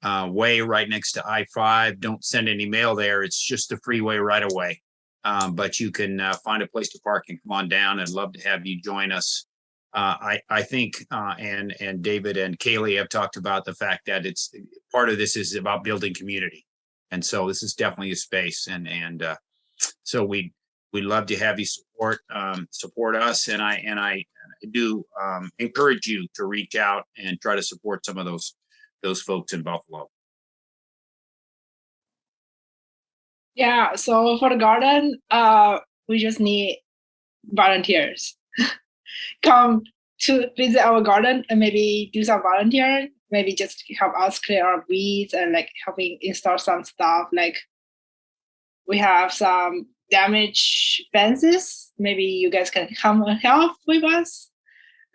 Way, right next to I-5. Don't send any mail there. It's just the freeway right away. But you can find a place to park and come on down. I'd love to have you join us. I think, and David and Kaylee have talked about the fact that it's part of this is about building community. And so this is definitely a space. And so we'd love to have you support us. And I do encourage you to reach out and try to support some of those folks in Buffalo. Yeah, so for the garden, we just need volunteers. Come to visit our garden and maybe do some volunteer, maybe just help us clear our weeds and like helping install some stuff. Like we have some damaged fences. Maybe you guys can come and help with us.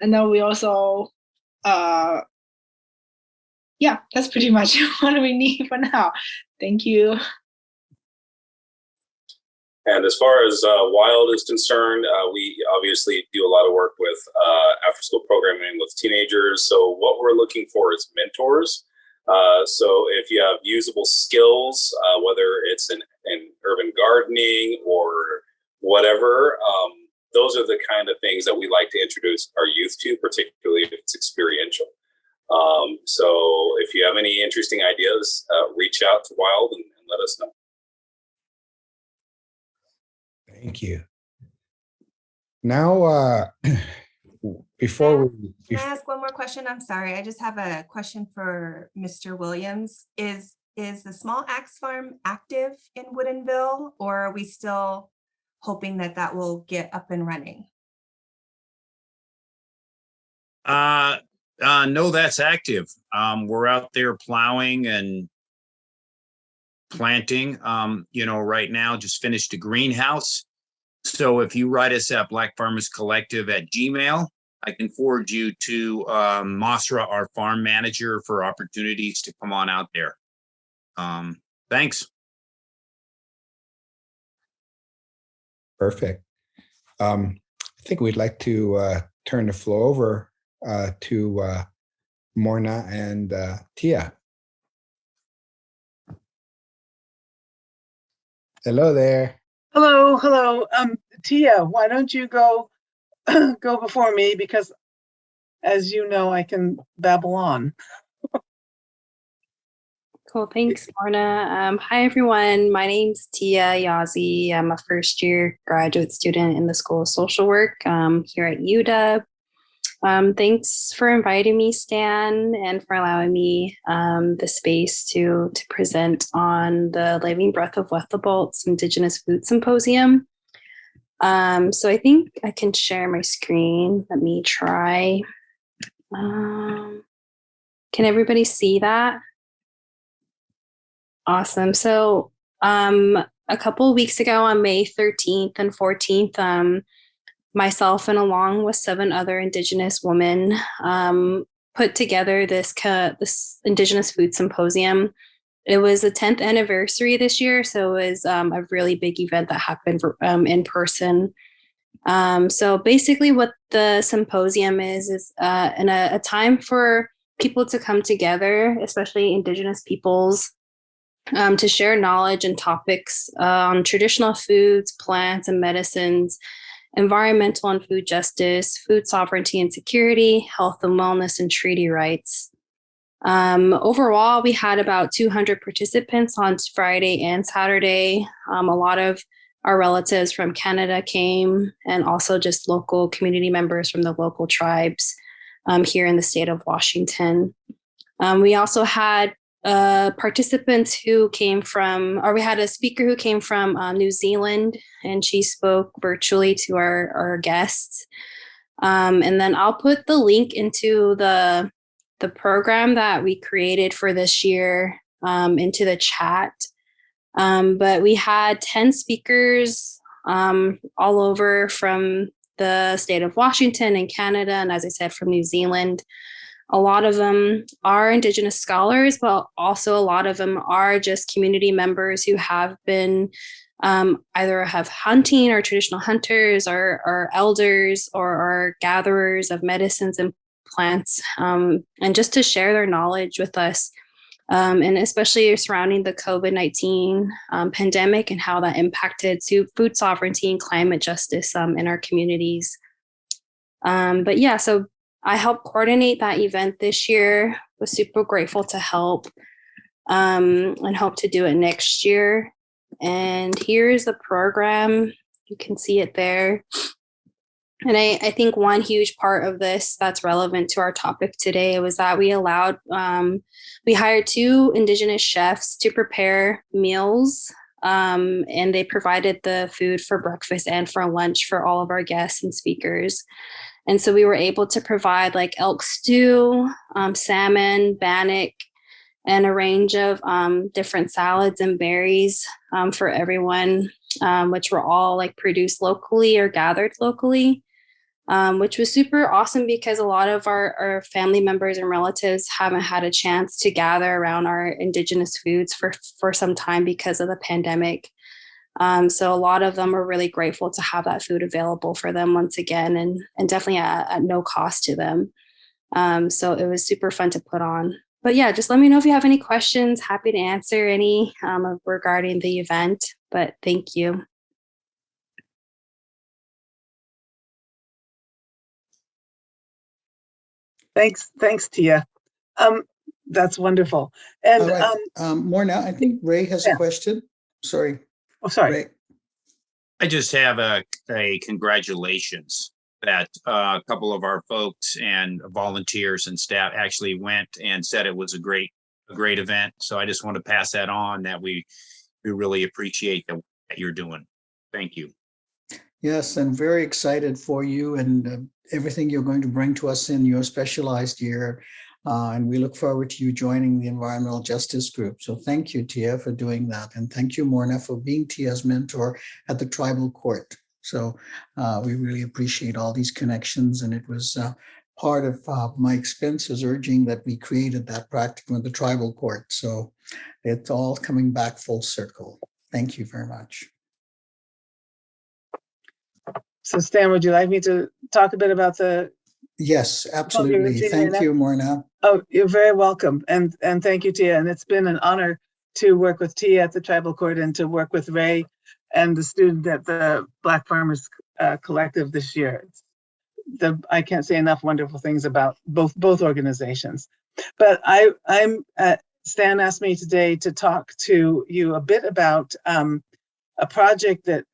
And then we also, yeah, that's pretty much what we need for now. Thank you. And as far as Wild is concerned, we obviously do a lot of work with after-school programming with teenagers. So what we're looking for is mentors. So if you have usable skills, whether it's in urban gardening or whatever, those are the kind of things that we like to introduce our youth to, particularly if it's experiential. So if you have any interesting ideas, reach out to Wild and let us know. Thank you. Now, before we... Can I ask one more question? I'm sorry. I just have a question for Mr. Williams. Is the Small Axe Farm active in Woodinville, or are we still hoping that will get up and running? No, that's active. We're out there plowing and planting. Right now, just finished a greenhouse. So if you write us at Black Farmers Collective at Gmail, I can forward you to Masra, our farm manager, for opportunities to come on out there. Thanks. Perfect. I think we'd like to turn the floor over to Morna and Tia. Hello there. Hello. Tia, why don't you go before me, because as you know, I can babble on. Cool, thanks, Morna. Hi, everyone. My name's Tia Yazi. I'm a first-year graduate student in the School of Social Work here at UW. Thanks for inviting me, Stan, and for allowing me the space to present on the Living Breath of Wethlabult's Indigenous Food Symposium. So I think I can share my screen. Let me try. Can everybody see that? Awesome. So a couple of weeks ago on May 13th and 14th, myself and along with 7 other Indigenous women put together this Indigenous Food Symposium. It was the 10th anniversary this year, so it was a really big event that happened in person. So basically what the symposium is in a time for people to come together, especially Indigenous peoples, to share knowledge and topics on traditional foods, plants, and medicines, environmental and food justice, food sovereignty and security, health and wellness, and treaty rights. Overall, we had about 200 participants on Friday and Saturday, a lot of our relatives from Canada came, and also just local community members from the local tribes here in the state of Washington. We also had participants who came from, or we had a speaker who came from New Zealand, and she spoke virtually to our guests. And then I'll put the link into the program that we created for this year into the chat. But we had 10 speakers all over from the state of Washington and Canada, and as I said, from New Zealand. A lot of them are Indigenous scholars, but also a lot of them are just community members who have been either have hunting or traditional hunters or elders or gatherers of medicines and plants, and just to share their knowledge with us, and especially surrounding the COVID-19 pandemic and how that impacted food sovereignty and climate justice in our communities. But yeah, so I helped coordinate that event this year, was super grateful to help, and hope to do it next year. And here's the program. You can see it there. And I think one huge part of this that's relevant to our topic today was that we hired 2 Indigenous chefs to prepare meals, and they provided the food for breakfast and for lunch for all of our guests and speakers. And so we were able to provide like elk stew, salmon, bannock, and a range of different salads and berries for everyone, which were all like produced locally or gathered locally, which was super awesome because a lot of our family members and relatives haven't had a chance to gather around our Indigenous foods for some time because of the pandemic. So a lot of them are really grateful to have that food available for them once again, and definitely at no cost to them. So it was super fun to put on. But yeah, just let me know if you have any questions. Happy to answer any regarding the event, but thank you. Thanks, Tia. That's wonderful. And All right. More now. I think Ray has a question. Sorry. Oh, sorry. Ray. I just have a congratulations that a couple of our folks and volunteers and staff actually went and said it was a great event. So I just want to pass that on, that we really appreciate the work that you're doing. Thank you. Yes, and very excited for you and everything you're going to bring to us in your specialized year. And we look forward to you joining the Environmental Justice Group. So thank you, Tia, for doing that. And thank you, Morna, for being Tia's mentor at the Tribal Court. So we really appreciate all these connections. And it was part of my expenses urging that we created that practicum with the Tribal Court. So it's all coming back full circle. Thank you very much. So Stan, would you like me to talk a bit about the... Yes, absolutely. Thank you, Morna. Oh, you're very welcome. And thank you, Tia. And it's been an honor to work with Tia at the Tribal Court and to work with Ray and the student at the Black Farmers Collective this year. I can't say enough wonderful things about both organizations. But Stan asked me today to talk to you a bit about a project that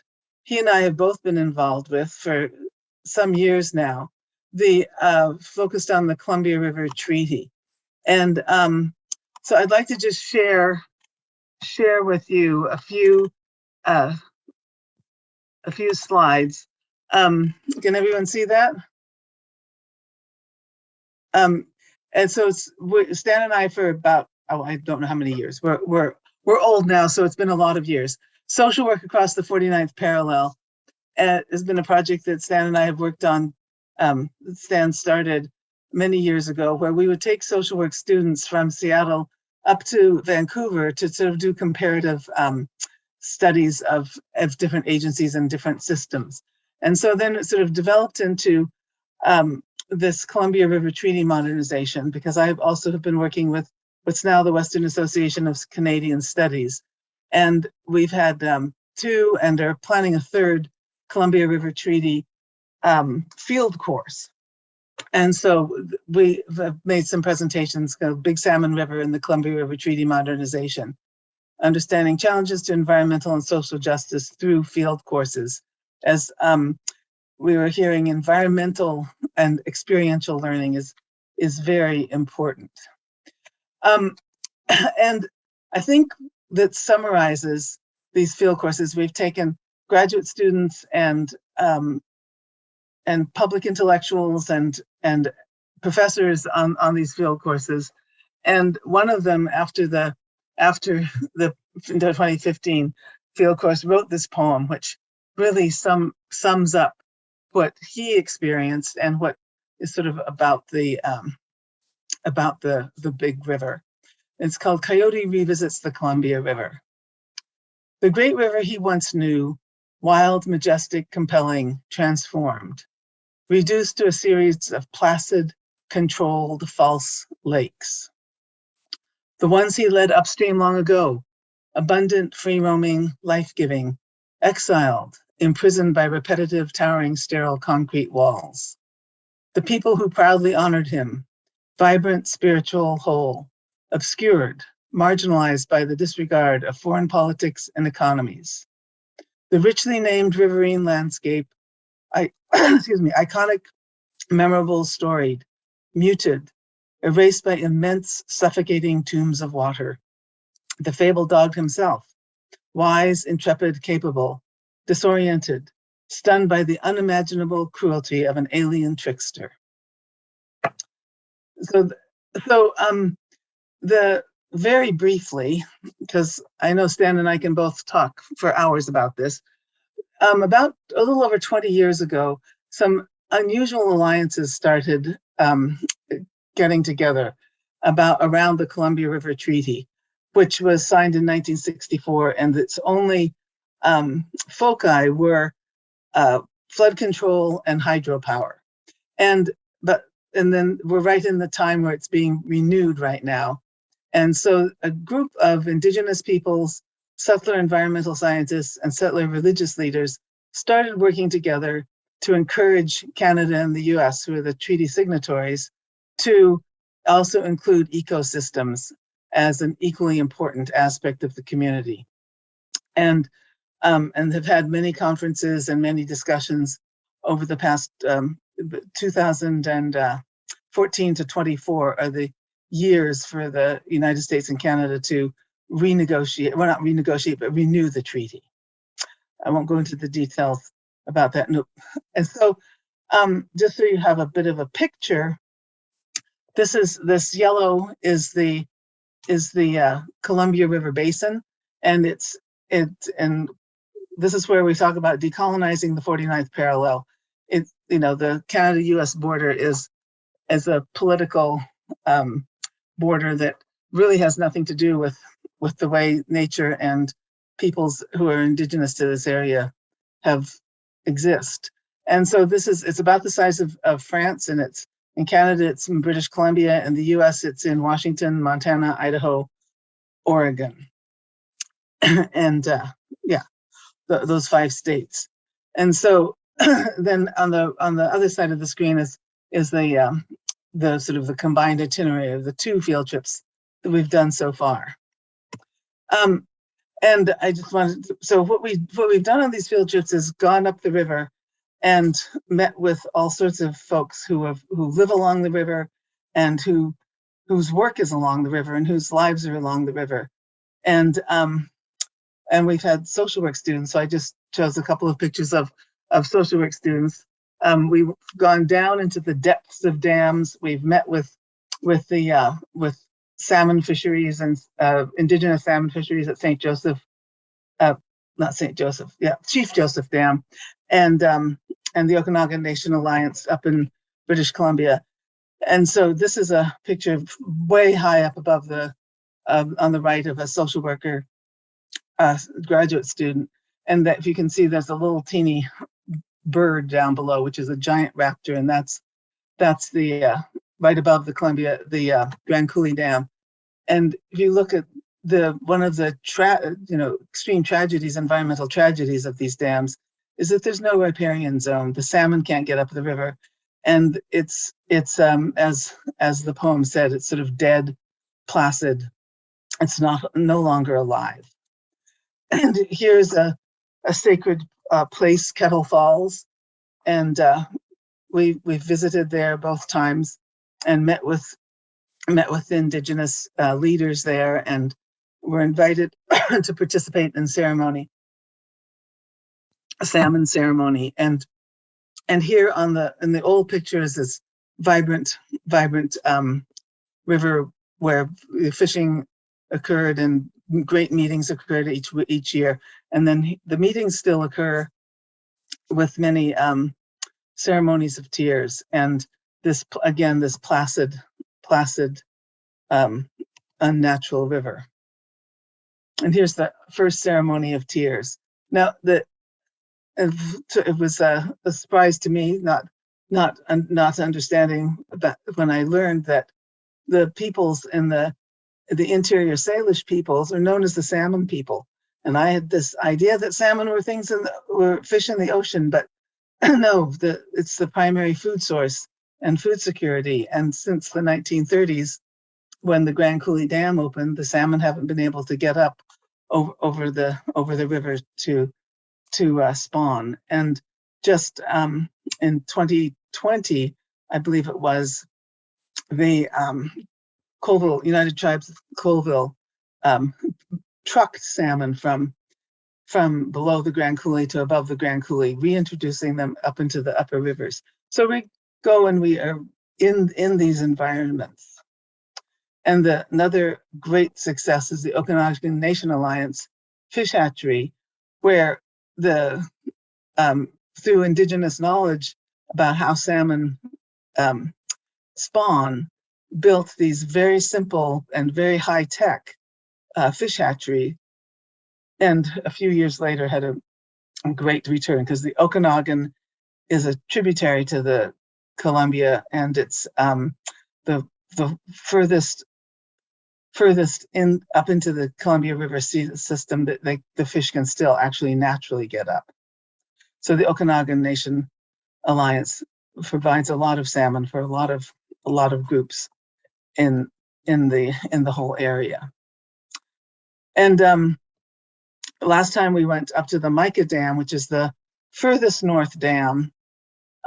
he and I have both been involved with for some years now. Focused on the Columbia River Treaty. And so I'd like to just share with you a few slides. Can everyone see that? And so Stan and I for about, I don't know how many years. We're old now, so it's been a lot of years. Social work across the 49th parallel has been a project that Stan and I have worked on. Stan started many years ago, where we would take social work students from Seattle up to Vancouver to sort of do comparative studies of different agencies and different systems. And so then it sort of developed into this Columbia River Treaty modernization, because I also have been working with what's now the Western Association of Canadian Studies. And we've had 2 and are planning a 3rd Columbia River Treaty field course. And so we have made some presentations, Big Salmon River and the Columbia River Treaty modernization. understanding challenges to environmental and social justice through field courses. As we were hearing, environmental and experiential learning is very important. And I think that summarizes these field courses. We've taken graduate students and public intellectuals and professors on these field courses. And one of them, after the 2015 field course, wrote this poem, which really sums up what he experienced and what is sort of about the big river. It's called Coyote Revisits the Columbia River. The great river he once knew, wild, majestic, compelling, transformed, reduced to a series of placid, controlled, false lakes. The ones he led upstream long ago, abundant, free-roaming, life-giving, exiled, imprisoned by repetitive, towering, sterile concrete walls. The people who proudly honored him, vibrant, spiritual, whole, obscured, marginalized by the disregard of foreign politics and economies. The richly named riverine landscape, iconic, memorable, storied, muted, erased by immense, suffocating tombs of water. The fabled dog himself, wise, intrepid, capable, disoriented, stunned by the unimaginable cruelty of an alien trickster. The very briefly, because I know Stan and I can both talk for hours about this, about a little over 20 years ago, some unusual alliances started getting together around the Columbia River Treaty, which was signed in 1964, and its only foci were flood control and hydropower. And then we're right in the time where it's being renewed right now. And so a group of indigenous peoples, settler environmental scientists, and settler religious leaders started working together to encourage Canada and the US, who are the treaty signatories, to also include ecosystems as an equally important aspect of the community. And have had many conferences and many discussions over the past 2014 to 24 are the years for the United States and Canada to renegotiate, well, not renegotiate, but renew the treaty. I won't go into the details about that. No. And so just so you have a bit of a picture, this yellow is the Columbia River Basin, and and this is where we talk about decolonizing the 49th parallel. The Canada-US border is a political border that really has nothing to do with the way nature and peoples who are indigenous to this area exist. And so it's about the size of France, and it's in Canada, it's in British Columbia, and the US, it's in Washington, Montana, Idaho, Oregon. And those 5 states. And so then on the other side of the screen is the sort of the combined itinerary of the 2 field trips that we've done so far. And I just wanted so what we've done on these field trips is gone up the river and met with all sorts of folks who live along the river and whose work is along the river and whose lives are along the river. And we've had social work students. So I just chose a couple of pictures of social work students. We've gone down into the depths of dams. We've met with salmon fisheries and indigenous salmon fisheries at Chief Joseph Dam, and the Okanagan Nation Alliance up in British Columbia. And so this is a picture of way high up above on the right of a social worker graduate student. And that, if you can see, there's a little teeny bird down below, which is a giant raptor, and that's the right above the Grand Coulee Dam. And if you look at one of the extreme tragedies, environmental tragedies of these dams, is that there's no riparian zone. The salmon can't get up the river, and it's as the poem said, it's sort of dead, placid, It's no longer alive. And here's a sacred place, Kettle Falls, and we visited there both times and met with Indigenous leaders there, and were invited to participate in a salmon ceremony. And here in the old pictures is vibrant river where fishing occurred and great meetings occurred each year. And then the meetings still occur with many ceremonies of tears, and this placid unnatural river. And here's the first ceremony of tears. Now, it was a surprise to me, not understanding that when I learned that the peoples in the interior Salish peoples are known as the salmon people. And I had this idea that salmon were fish in the ocean, but no, it's the primary food source and food security. And since the 1930s, when the Grand Coulee Dam opened, the salmon haven't been able to get up over the river to spawn. And just in 2020, I believe it was, the Colville, United Tribes of Colville, trucked salmon from below the Grand Coulee to above the Grand Coulee, reintroducing them up into the upper rivers. So we go and we are in these environments. And another great success is the Okanagan Nation Alliance fish hatchery, where through indigenous knowledge about how salmon spawn, built these very simple and very high-tech fish hatchery, and a few years later had a great return, because the Okanagan is a tributary to the Columbia, and it's the furthest in up into the Columbia River system that the fish can still actually naturally get up. So the Okanagan Nation Alliance provides a lot of salmon for a lot of groups in the whole area. And last time we went up to the Mica Dam, which is the furthest north dam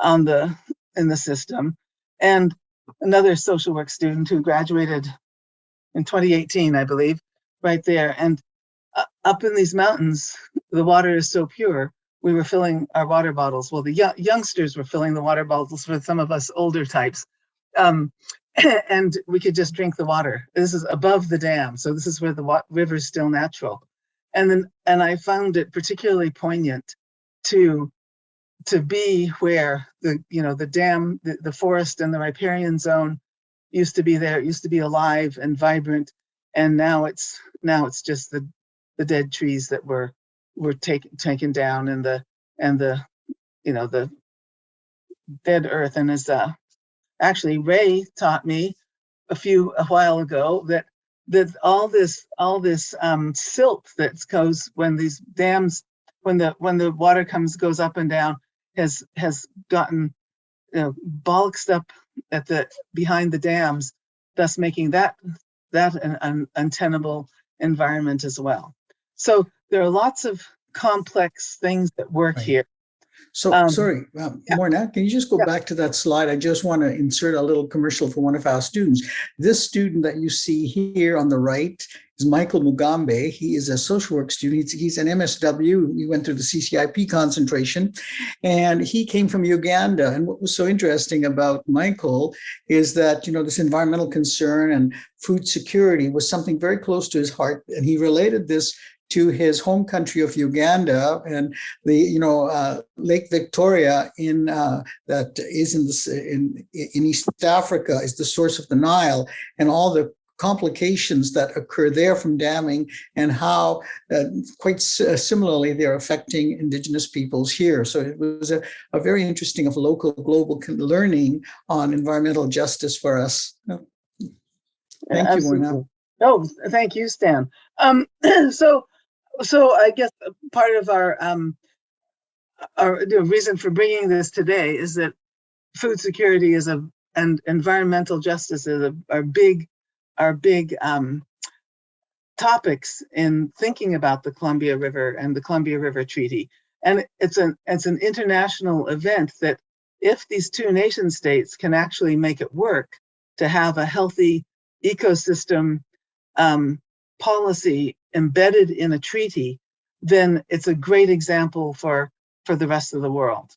in the system, and another social work student who graduated in 2018, I believe, right there. And up in these mountains, the water is so pure, we were filling our water bottles. Well, the youngsters were filling the water bottles for some of us older types. And we could just drink the water. This is above the dam, so this is where the river is still natural. And I found it particularly poignant to be where the dam, the forest and the riparian zone used to be there. It used to be alive and vibrant, and now it's just the dead trees that were taken down, and the dead earth. And as actually Ray taught me a while ago that all this silt that goes when these dams, when the water goes up and down, has gotten bollocksed up behind the dams, thus making that an untenable environment as well. So there are lots of complex things that work here. So sorry, Morna, can you just go back to that slide? I just want to insert a little commercial for one of our students. This student that you see here on the right is Michael Mugambe. He is a social work student. He's an MSW. He went through the CCIP concentration, and he came from Uganda. And what was so interesting about Michael is that, this environmental concern and food security was something very close to his heart. And he related this to his home country of Uganda, and the Lake Victoria that is in East Africa is the source of the Nile, and all the complications that occur there from damming, and how quite similarly they're affecting indigenous peoples here. So it was a very interesting of local global learning on environmental justice for us. Thank you, Morna. Oh, thank you, Stan. So I guess part of our reason for bringing this today is that food security and environmental justice is our big topics in thinking about the Columbia River and the Columbia River Treaty. And it's an international event that if these two nation states can actually make it work to have a healthy ecosystem policy embedded in a treaty, then it's a great example for the rest of the world.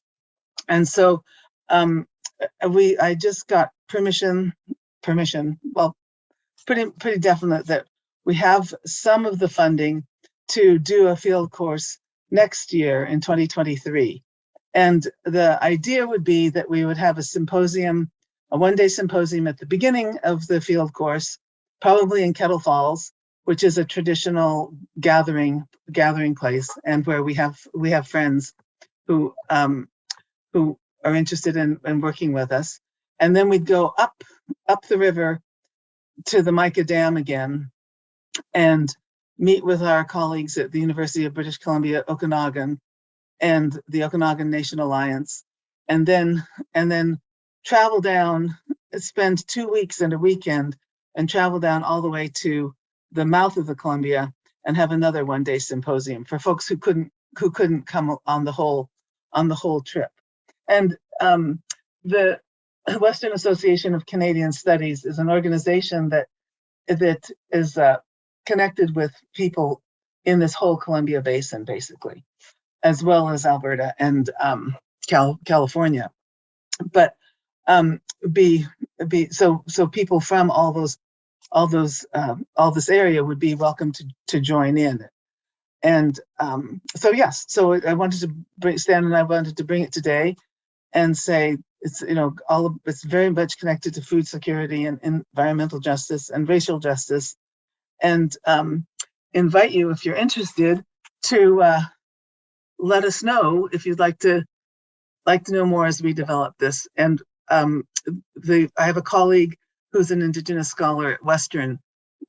And so I just got permission, well, pretty definite that we have some of the funding to do a field course next year in 2023. And the idea would be that we would have a symposium, a one-day symposium at the beginning of the field course, probably in Kettle Falls, which is a traditional gathering place, and where we have friends who are interested in working with us. And then we'd go up the river to the Mica Dam again and meet with our colleagues at the University of British Columbia, Okanagan, and the Okanagan Nation Alliance, and then travel down, spend 2 weeks and a weekend, and travel down all the way to the mouth of the Columbia and have another one-day symposium for folks who couldn't come on the whole trip. And the Western Association of Canadian Studies is an organization that is connected with people in this whole Columbia Basin, basically, as well as Alberta and California. But so people from all this area would be welcome to join in. And so yes, so I wanted to bring it today and say it's it's very much connected to food security and environmental justice and racial justice, and invite you, if you're interested, to let us know if you'd like to know more as we develop this. And I have a colleague who's an Indigenous scholar at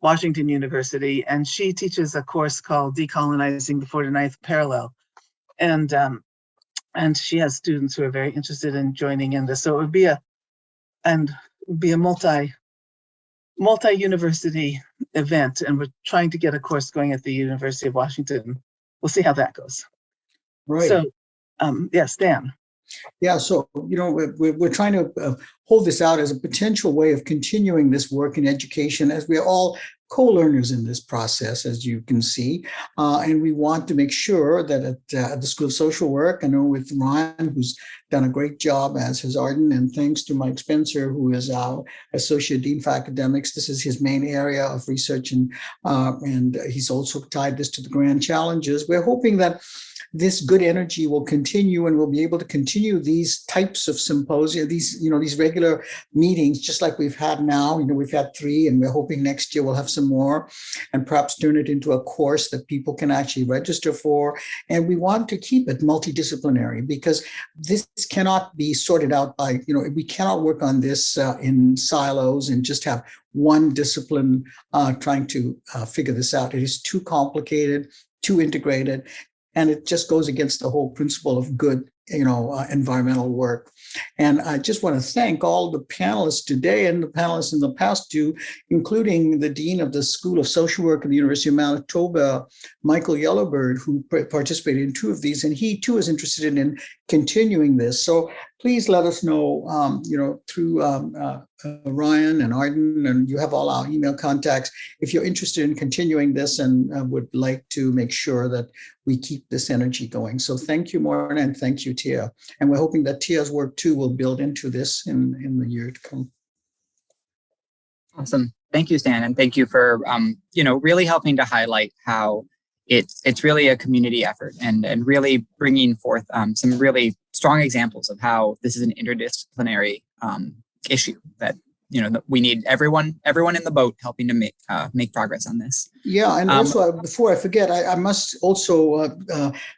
Washington University, and she teaches a course called Decolonizing the 49th Parallel. And she has students who are very interested in joining in this. So it would be a multi-university event, and we're trying to get a course going at the University of Washington. We'll see how that goes. Right. So, yes, Dan. Yeah, so, we're trying to hold this out as a potential way of continuing this work in education, as we are all co-learners in this process, as you can see. And we want to make sure that at the School of Social Work, I know with Ryan, who's done a great job, as has Arden, and thanks to Mike Spencer, who is our Associate Dean for Academics. This is his main area of research, and he's also tied this to the Grand Challenges. We're hoping that this good energy will continue, and we'll be able to continue these types of symposia, these regular meetings, just like we've had now. We've had 3, and we're hoping next year we'll have some more, and perhaps turn it into a course that people can actually register for. And we want to keep it multidisciplinary, because this cannot be sorted out by, we cannot work on this in silos and just have one discipline trying to figure this out. It is too complicated, too integrated. And it just goes against the whole principle of good, environmental work. And I just want to thank all the panelists today and the panelists in the past too, including the Dean of the School of Social Work at the University of Manitoba, Michael Yellowbird, who participated in 2 of these, and he too is interested in continuing this. So please let us know, through Ryan and Arden, and you have all our email contacts, if you're interested in continuing this and would like to make sure that we keep this energy going. So thank you, Morna, and thank you, Tia. And we're hoping that Tia's work too will build into this in the year to come. Awesome. Thank you, Stan. And thank you for, really helping to highlight how it's really a community effort, and really bringing forth some really strong examples of how this is an interdisciplinary issue that we need everyone in the boat helping to make progress on this. Yeah, and also before I forget, I must also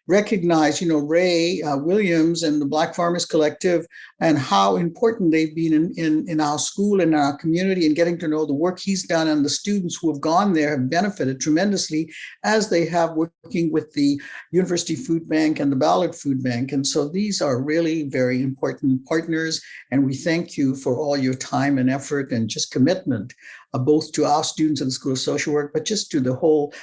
recognize, Ray Williams and the Black Farmers Collective, and how important they've been in our school and our community, and getting to know the work he's done, and the students who have gone there have benefited tremendously, as they have working with the University Food Bank and the Ballard Food Bank. And so these are really very important partners, and we thank you for all your time and effort and just commitment both to our students in the School of Social Work, but just to the whole,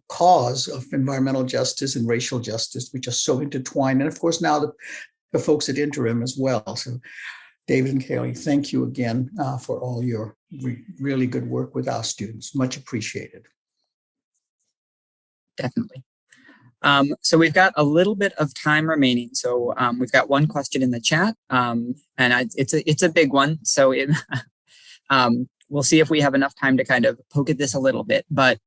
cause of environmental justice and racial justice, which are so intertwined. And of course, now the folks at Interim as well. So David and Kaylee, thank you again for all your really good work with our students. Much appreciated. Definitely. So we've got a little bit of time remaining. So we've got one question in the chat, and it's a big one. So we'll see if we have enough time to kind of poke at this a little bit. But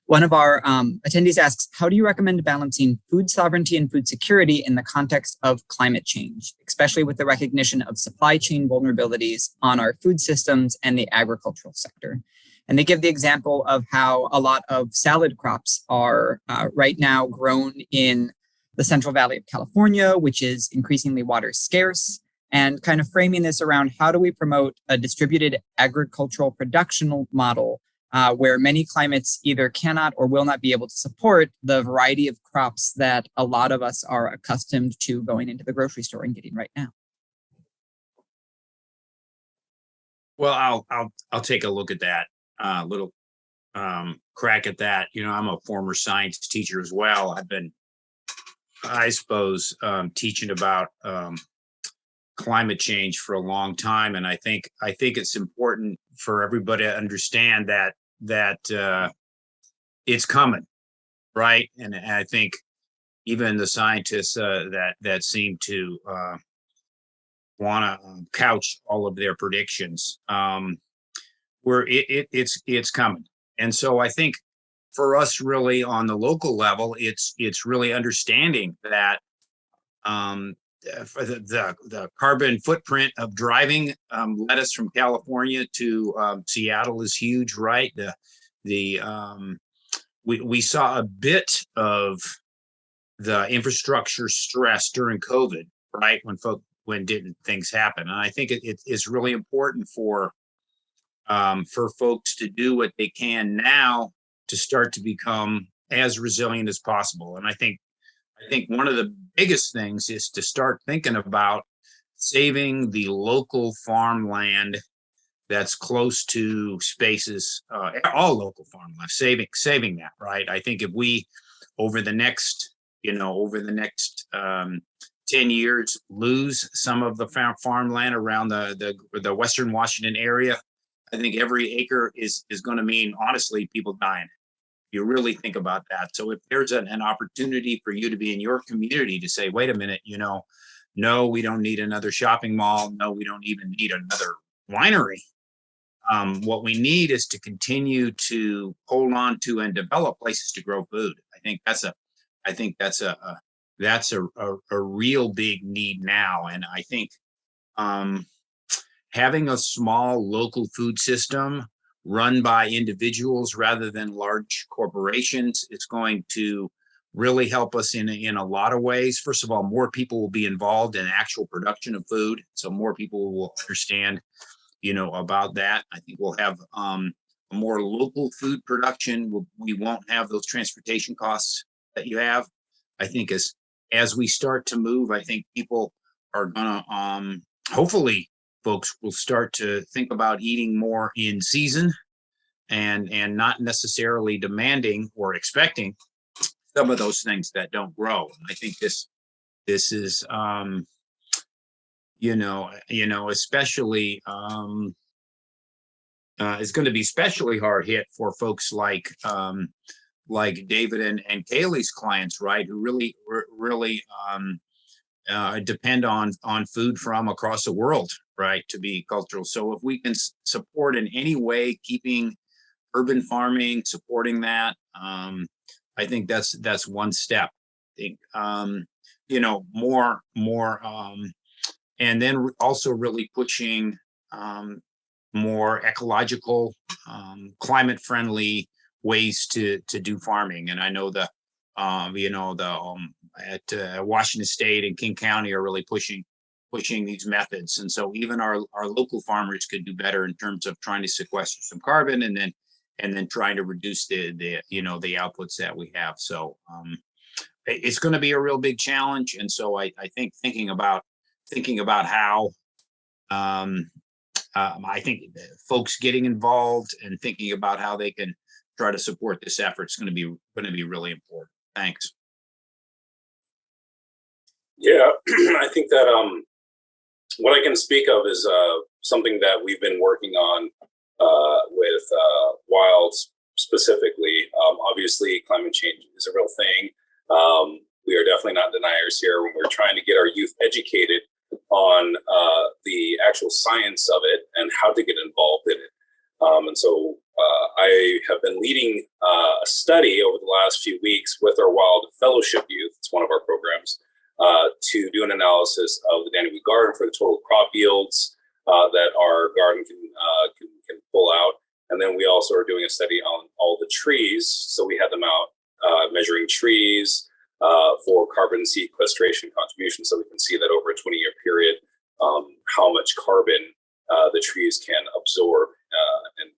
one of our attendees asks, how do you recommend balancing food sovereignty and food security in the context of climate change, especially with the recognition of supply chain vulnerabilities on our food systems and the agricultural sector? And they give the example of how a lot of salad crops are right now grown in the Central Valley of California, which is increasingly water scarce, and kind of framing this around how do we promote a distributed agricultural production model where many climates either cannot or will not be able to support the variety of crops that a lot of us are accustomed to going into the grocery store and getting right now. Well, I'll take a look at that. Little crack at that. I'm a former science teacher as well. I've been, I suppose, teaching about climate change for a long time, and I think it's important for everybody to understand that it's coming, right? And I think even the scientists that seem to want to couch all of their predictions. Where it's coming. And so I think for us really on the local level, it's really understanding that for the carbon footprint of driving lettuce from California to Seattle is huge, right? We saw a bit of the infrastructure stress during COVID, right? When didn't things happen? And I think it's really important for folks to do what they can now to start to become as resilient as possible. And I think one of the biggest things is to start thinking about saving the local farmland that's close to spaces, all local farmland, saving that, right? I think if we over the next 10 years lose some of the farmland around the Western Washington area, I think every acre is going to mean, honestly, people dying. You really think about that. So if there's an opportunity for you to be in your community to say, wait a minute, no, we don't need another shopping mall. No, we don't even need another winery. What we need is to continue to hold on to and develop places to grow food. I think that's a real big need now. And I think, having a small local food system run by individuals rather than large corporations is going to really help us in a lot of ways. First of all, more people will be involved in actual production of food, so more people will understand, about that. I think we'll have a more local food production. We won't have those transportation costs that you have. I think as we start to move, I think people are gonna hopefully folks will start to think about eating more in season and not necessarily demanding or expecting some of those things that don't grow. And I think this is especially is going to be especially hard hit for folks like David and Kaylee's clients, right, who really depend on food from across the world, right, to be cultural. So if we can support in any way, keeping urban farming, supporting that, I think that's one step. I think more, and then also really pushing more ecological, climate-friendly ways to do farming. And I know at Washington State and King County are really pushing these methods. And so even our local farmers could do better in terms of trying to sequester some carbon and then trying to reduce the outputs that we have. So it's going to be a real big challenge. And so I think thinking about how I think folks getting involved and thinking about how they can try to support this effort is going to be really important. Thanks. Yeah, I think that what I can speak of is something that we've been working on with Wilds specifically. Obviously, climate change is a real thing. We are definitely not deniers here when we're trying to get our youth educated on the actual science of it and how to get involved in it. And so I have been leading a study over the last few weeks with our Wild Fellowship Youth. It's one of our programs to do an analysis of the Danube garden for the total crop yields that our garden can pull out. And then we also are doing a study on all the trees. So we had them out measuring trees for carbon sequestration contribution. So we can see that over a 20-year period, how much carbon the trees can absorb. And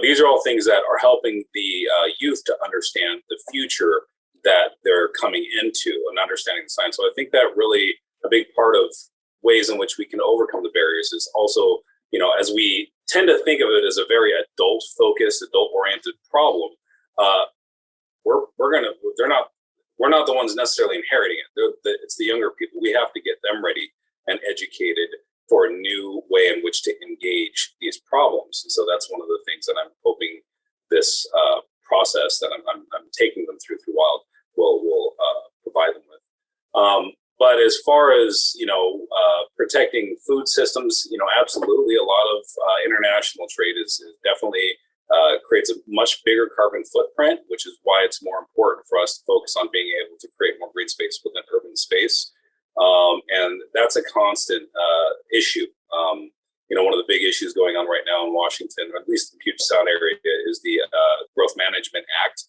these are all things that are helping the youth to understand the future that they're coming into and understanding the science. So I think that really a big part of ways in which we can overcome the barriers is also, as we tend to think of it as a very adult-focused, adult-oriented problem, we're not the ones necessarily inheriting it. It's the younger people. We have to get them ready and educated for a new way in which to engage these problems. And so that's one of the things that I'm hoping this process that I'm taking them through Wild will provide them with. But as far as protecting food systems, absolutely, a lot of international trade is definitely creates a much bigger carbon footprint, which is why it's more important for us to focus on being able to create more green space within urban space. And that's a constant issue. One of the big issues going on right now in Washington, or at least the Puget Sound area, is the Growth Management Act.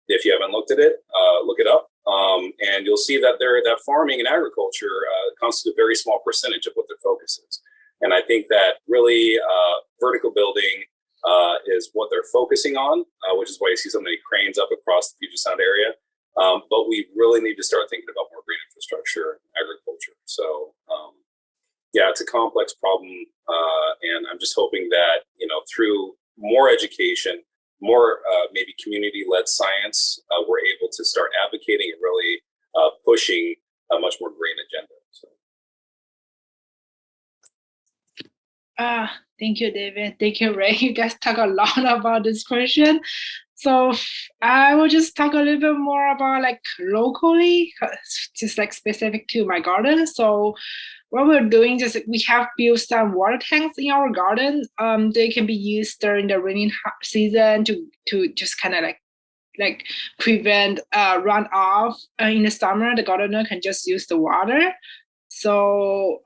If you haven't looked at it, look it up. And you'll see that that farming and agriculture constitute a very small percentage of what their focus is. And I think that really vertical building is what they're focusing on, which is why you see so many cranes up across the Puget Sound area. But we really need to start thinking about more green infrastructure and agriculture. So, yeah, it's a complex problem. And I'm just hoping that, through more education, more maybe community-led science, we're able to start advocating and really pushing a much more green agenda. So. Thank you, David. Thank you, Ray. You guys talk a lot about this question. So I will just talk a little bit more about locally, just specific to my garden. So what we're doing is we have built some water tanks in our garden. They can be used during the rainy season to just kind of prevent runoff. In the summer, the gardener can just use the water. So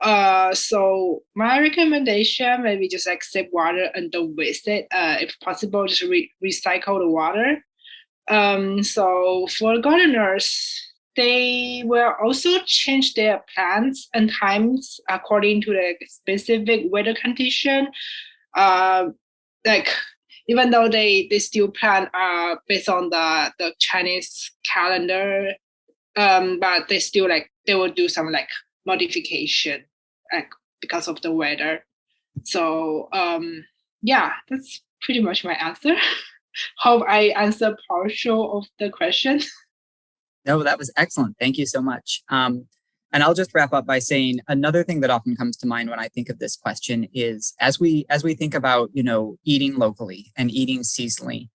my recommendation, maybe just save water and don't waste it. If possible, just recycle the water. So for gardeners, they will also change their plants and times according to the specific weather condition. Even though they still plant based on the Chinese calendar, but they still they will do some modification because of the weather. So yeah, that's pretty much my answer. Hope I answered partial of the question. No, that was excellent. Thank you so much. And I'll just wrap up by saying another thing that often comes to mind when I think of this question is as we think about, eating locally and eating seasonally,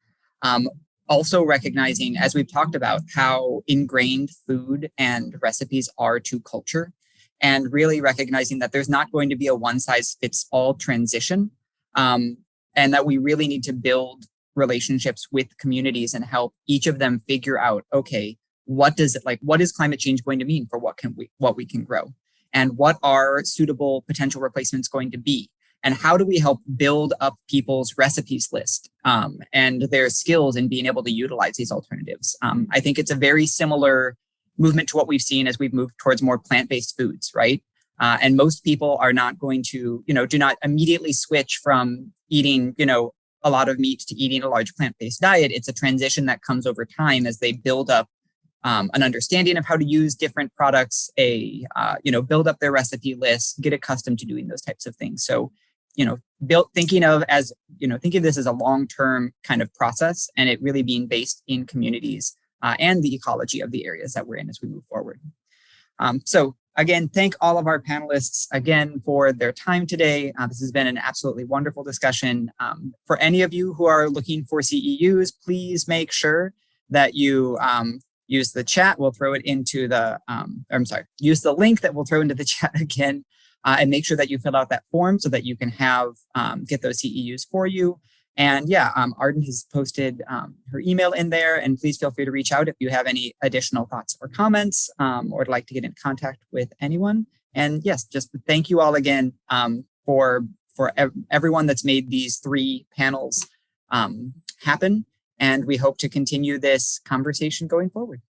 also recognizing, as we've talked about, how ingrained food and recipes are to culture, and really recognizing that there's not going to be a one-size-fits-all transition, and that we really need to build relationships with communities and help each of them figure out, okay, what is climate change going to mean for what we can grow, and what are suitable potential replacements going to be, and how do we help build up people's recipes list and their skills in being able to utilize these alternatives. I think it's a very similar movement to what we've seen as we've moved towards more plant-based foods, right? And most people are not going to, do not immediately switch from eating, a lot of meat to eating a large plant-based diet. It's a transition that comes over time as they build up an understanding of how to use different products, build up their recipe list, get accustomed to doing those types of things. So, thinking of this as a long-term kind of process, and it really being based in communities and the ecology of the areas that we're in as we move forward. So again, thank all of our panelists again for their time today. This has been an absolutely wonderful discussion. For any of you who are looking for CEUs, please make sure that you use the chat. We'll throw it into the, use the link that we'll throw into the chat again, and make sure that you fill out that form so that you can get those CEUs for you. And yeah, Arden has posted her email in there, and please feel free to reach out if you have any additional thoughts or comments, or would like to get in contact with anyone. And yes, just thank you all again for everyone that's made these 3 panels happen. And we hope to continue this conversation going forward.